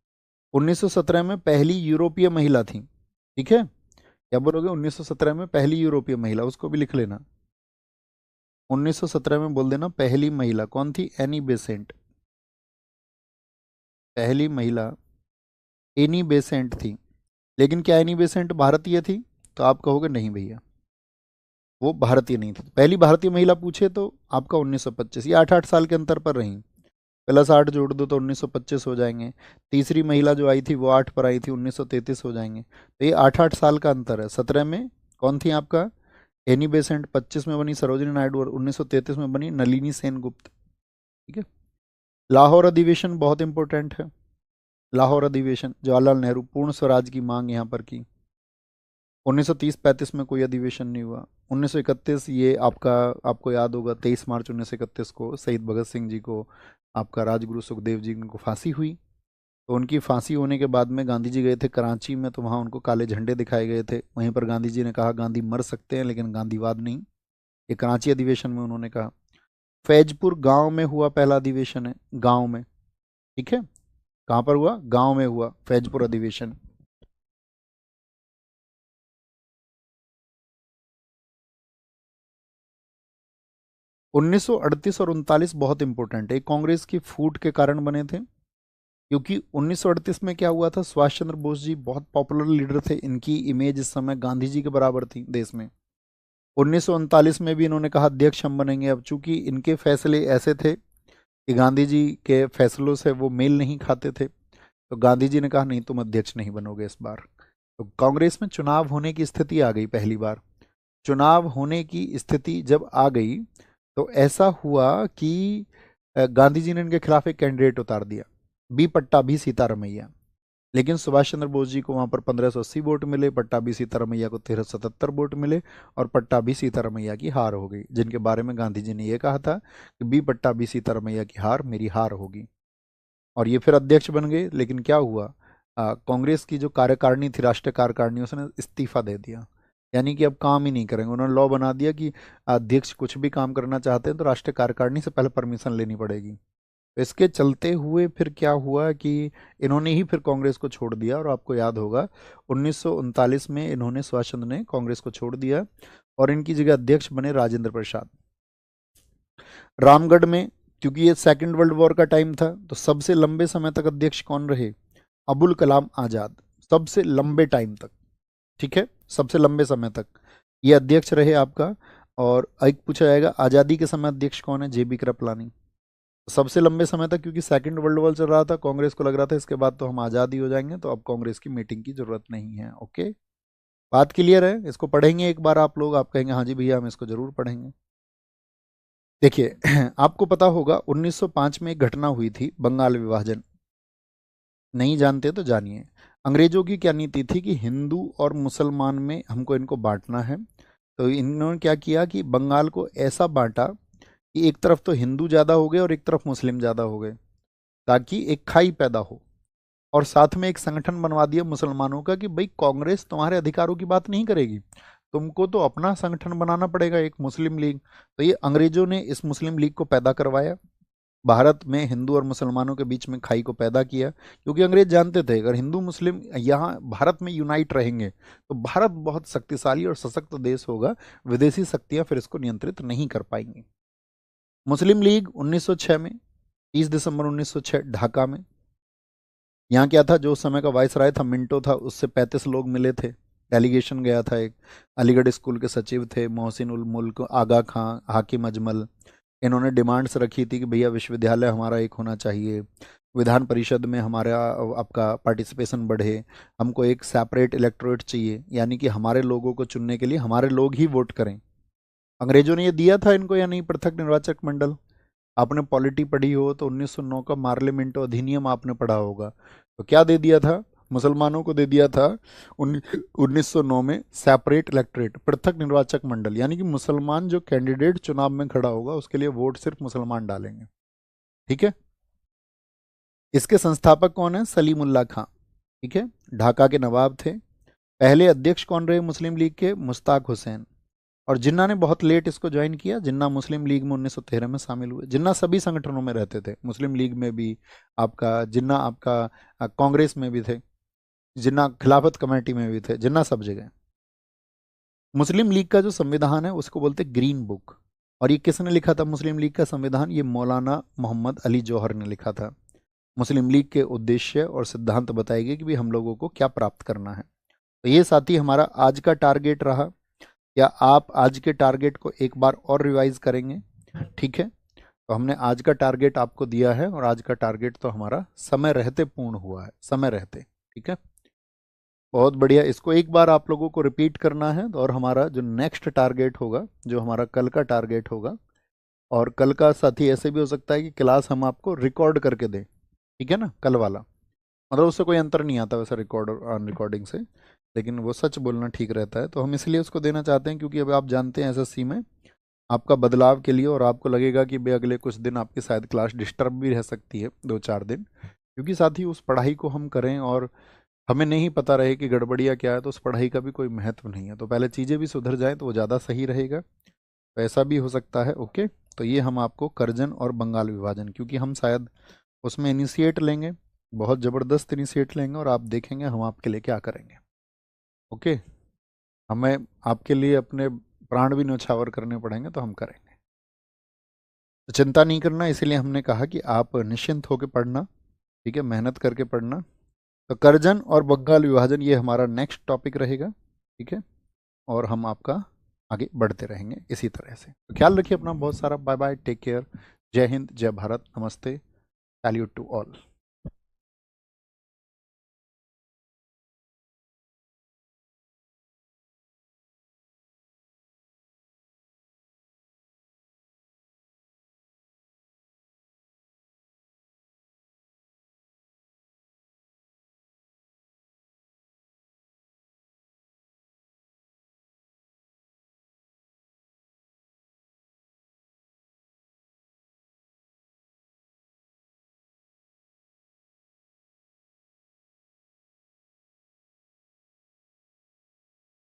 1917 में पहली यूरोपीय महिला थी। ठीक है, क्या बोलोगे? 1917 में पहली यूरोपीय महिला, उसको भी लिख लेना। 1917 में बोल देना पहली महिला कौन थी? Annie Besant. पहली महिला एनी बेसेंट थी। लेकिन क्या एनी बेसेंट भारतीय थी? तो आप कहोगे नहीं भैया, वो भारतीय नहीं थी। पहली भारतीय महिला पूछे तो आपका 1925, ये 8-8 साल के अंतर पर रही। प्लस 8 जोड़ दो तो 1925 हो जाएंगे। तीसरी महिला जो आई थी वो 8 पर आई थी, 1933 हो जाएंगे। तो ये 8-8 साल का अंतर है। 17 में कौन थी आपका? Annie Besant. 25 में बनी सरोजिनी नायडू और 1933 में बनी नलिनी सेनगुप्त। ठीक है, लाहौर अधिवेशन बहुत इंपॉर्टेंट है। लाहौर अधिवेशन, जवाहरलाल नेहरू, पूर्ण स्वराज की मांग यहाँ पर की। 1930-35 में कोई अधिवेशन नहीं हुआ। 1931 ये आपका, आपको याद होगा 23 मार्च 1931 को शहीद भगत सिंह जी को, आपका राजगुरु सुखदेव जी को फांसी हुई। तो उनकी फांसी होने के बाद में गांधी जी गए थे कराची में, तो वहाँ उनको काले झंडे दिखाए गए थे। वहीं पर गांधी जी ने कहा गांधी मर सकते हैं लेकिन गांधीवाद नहीं। ये कराची अधिवेशन में उन्होंने कहा। फैजपुर गांव में हुआ पहला अधिवेशन है, गांव में। ठीक है, कहाँ पर हुआ? गांव में हुआ फैजपुर अधिवेशन। उन्नीस सौ अड़तीस और उनतालीस बहुत इंपॉर्टेंट है, कांग्रेस की फूट के कारण बने थे। क्योंकि 1938 में क्या हुआ था, सुभाष चंद्र बोस जी बहुत पॉपुलर लीडर थे, इनकी इमेज इस समय गांधी जी के बराबर थी देश में। 1939 में भी इन्होंने कहा अध्यक्ष हम बनेंगे। अब चूंकि इनके फैसले ऐसे थे कि गांधी जी के फैसलों से वो मेल नहीं खाते थे, तो गांधी जी ने कहा नहीं, तुम अध्यक्ष नहीं बनोगे इस बार। तो कांग्रेस में चुनाव होने की स्थिति आ गई। पहली बार चुनाव होने की स्थिति जब आ गई तो ऐसा हुआ कि गांधी जी ने इनके खिलाफ एक कैंडिडेट उतार दिया, बी पट्टाभी सीतारमैया। लेकिन सुभाष चंद्र बोस जी को वहां पर 1580 वोट मिले, पट्टाभी सीतारमैया को 1377 वोट मिले और पट्टाभी सीतारमैया की हार हो गई, जिनके बारे में गांधी जी ने यह कहा था कि बी पट्टाभी सीतारमैया की हार मेरी हार होगी। और ये फिर अध्यक्ष बन गए। लेकिन क्या हुआ, कांग्रेस की जो कार्यकारिणी थी, राष्ट्रीय कार्यकारिणी, उसने इस्तीफा दे दिया। यानी कि अब काम ही नहीं करेंगे। उन्होंने लॉ बना दिया कि अध्यक्ष कुछ भी काम करना चाहते हैं तो राष्ट्रीय कार्यकारिणी से पहले परमिशन लेनी पड़ेगी। तो इसके चलते हुए फिर क्या हुआ कि इन्होंने ही फिर कांग्रेस को छोड़ दिया। और आपको याद होगा 1939 में इन्होंने, सुभाष चंद्र ने कांग्रेस को छोड़ दिया और इनकी जगह अध्यक्ष बने राजेंद्र प्रसाद। रामगढ़ में, क्योंकि ये सेकेंड वर्ल्ड वॉर का टाइम था, तो सबसे लंबे समय तक अध्यक्ष कौन रहे? अबुल कलाम आजाद, सबसे लंबे टाइम तक। ठीक है, सबसे लंबे समय तक ये अध्यक्ष रहे आपका। और एक पूछा जाएगा आज़ादी के समय अध्यक्ष कौन है? जेबी कृपलानी। सबसे लंबे समय तक, क्योंकि सेकंड वर्ल्ड वॉर चल रहा था, कांग्रेस को लग रहा था इसके बाद तो हम आज़ाद ही हो जाएंगे, तो अब कांग्रेस की मीटिंग की जरूरत नहीं है। ओके, बात क्लियर है? इसको पढ़ेंगे एक बार आप लोग, आप कहेंगे हाँ जी भैया हम इसको जरूर पढ़ेंगे। देखिए आपको पता होगा 1905 में एक घटना हुई थी, बंगाल विभाजन। नहीं जानते तो जानिए। अंग्रेजों की क्या नीति थी कि हिंदू और मुसलमान में हमको इनको बांटना है। तो इन्होंने क्या किया कि बंगाल को ऐसा बांटा कि एक तरफ तो हिंदू ज़्यादा हो गए और एक तरफ मुस्लिम ज़्यादा हो गए, ताकि एक खाई पैदा हो। और साथ में एक संगठन बनवा दिया मुसलमानों का कि भाई कांग्रेस तुम्हारे अधिकारों की बात नहीं करेगी, तुमको तो अपना संगठन बनाना पड़ेगा, एक मुस्लिम लीग। तो ये अंग्रेजों ने इस मुस्लिम लीग को पैदा करवाया, भारत में हिंदू और मुसलमानों के बीच में खाई को पैदा किया। क्योंकि अंग्रेज जानते थे अगर हिंदू मुस्लिम यहाँ भारत में यूनाइट रहेंगे तो भारत बहुत शक्तिशाली और सशक्त देश होगा, विदेशी शक्तियां फिर इसको नियंत्रित नहीं कर पाएंगी। मुस्लिम लीग 1906 में 30 दिसंबर 1906 ढाका में। यहाँ क्या था, जो उस समय का वाइसराय था मिंटो था, उससे 35 लोग मिले थे, डेलीगेशन गया था एक। अलीगढ़ स्कूल के सचिव थे मोहसिन उल मुल्क, आगा खां, हाकिम अजमल। इन्होंने डिमांड्स रखी थी कि भैया विश्वविद्यालय हमारा एक होना चाहिए, विधान परिषद में हमारा आपका पार्टिसिपेशन बढ़े, हमको एक सेपरेट इलेक्टोरेट चाहिए, यानी कि हमारे लोगों को चुनने के लिए हमारे लोग ही वोट करें। अंग्रेजों ने ये दिया था इनको या नहीं, पृथक निर्वाचक मंडल? आपने पॉलिटी पढ़ी हो तो 1909 का मार्लिमेंटो अधिनियम आपने पढ़ा होगा। तो क्या दे दिया था मुसलमानों को? दे दिया था 1909 में सेपरेट इलेक्टोरेट, पृथक निर्वाचक मंडल, यानी कि मुसलमान जो कैंडिडेट चुनाव में खड़ा होगा उसके लिए वोट सिर्फ मुसलमान डालेंगे। ठीक है। इसके संस्थापक कौन है? सलीमुल्लाह खां। ठीक है, ढाका के नवाब थे। पहले अध्यक्ष कौन रहे मुस्लिम लीग के? मुश्ताक हुसैन। और जिन्ना ने बहुत लेट इसको ज्वाइन किया। जिन्ना मुस्लिम लीग में 1913 में शामिल हुए। जिन्ना सभी संगठनों में रहते थे, मुस्लिम लीग में भी आपका जिन्ना, आपका कांग्रेस में भी थे जिन्ना, खिलाफत कमेटी में भी थे जिन्ना, सब जगह। मुस्लिम लीग का जो संविधान है उसको बोलते ग्रीन बुक। और ये किसने लिखा था मुस्लिम लीग का संविधान? ये मौलाना मोहम्मद अली जौहर ने लिखा था। मुस्लिम लीग के उद्देश्य और सिद्धांत बताएंगे कि भी हम लोगों को क्या प्राप्त करना है। तो ये साथी हमारा आज का टारगेट रहा। या आप आज के टारगेट को एक बार और रिवाइज करेंगे? ठीक है, तो हमने आज का टारगेट आपको दिया है, और आज का टारगेट तो हमारा समय रहते पूर्ण हुआ है, समय रहते। ठीक है, बहुत बढ़िया। इसको एक बार आप लोगों को रिपीट करना है, और हमारा जो नेक्स्ट टारगेट होगा, जो हमारा कल का टारगेट होगा, और कल का साथी ऐसे भी हो सकता है कि क्लास हम आपको रिकॉर्ड करके दें। ठीक है ना, कल वाला, मतलब उससे कोई अंतर नहीं आता वैसे रिकॉर्ड और ऑन रिकॉर्डिंग से, लेकिन वो सच बोलना ठीक रहता है, तो हम इसलिए उसको देना चाहते हैं क्योंकि अब आप जानते हैं एसएससी में आपका बदलाव के लिए, और आपको लगेगा कि भाई अगले कुछ दिन आपकी शायद क्लास डिस्टर्ब भी रह सकती है, 2-4 दिन, क्योंकि साथ ही उस पढ़ाई को हम करें और हमें नहीं पता रहे कि गड़बड़िया क्या है, तो उस पढ़ाई का भी कोई महत्व नहीं है। तो पहले चीज़ें भी सुधर जाएं तो वो ज़्यादा सही रहेगा। तो ऐसा भी हो सकता है। ओके, तो ये हम आपको कर्जन और बंगाल विभाजन, क्योंकि हम शायद उसमें इनिशिएट लेंगे, बहुत ज़बरदस्त इनिशिएट लेंगे, और आप देखेंगे हम आपके लिए क्या करेंगे। ओके, हमें आपके लिए अपने प्राण भी न्यौछावर करने पड़ेंगे तो हम करेंगे। तो चिंता नहीं करना, इसीलिए हमने कहा कि आप निश्चिंत होकर पढ़ना। ठीक है, मेहनत करके पढ़ना। तो कर्जन और बंगाल विभाजन ये हमारा नेक्स्ट टॉपिक रहेगा। ठीक है, और हम आपका आगे बढ़ते रहेंगे इसी तरह से। तो ख्याल रखिए अपना बहुत सारा। बाय बाय, टेक केयर, जय हिंद, जय भारत, नमस्ते, सैल्यूट टू ऑल।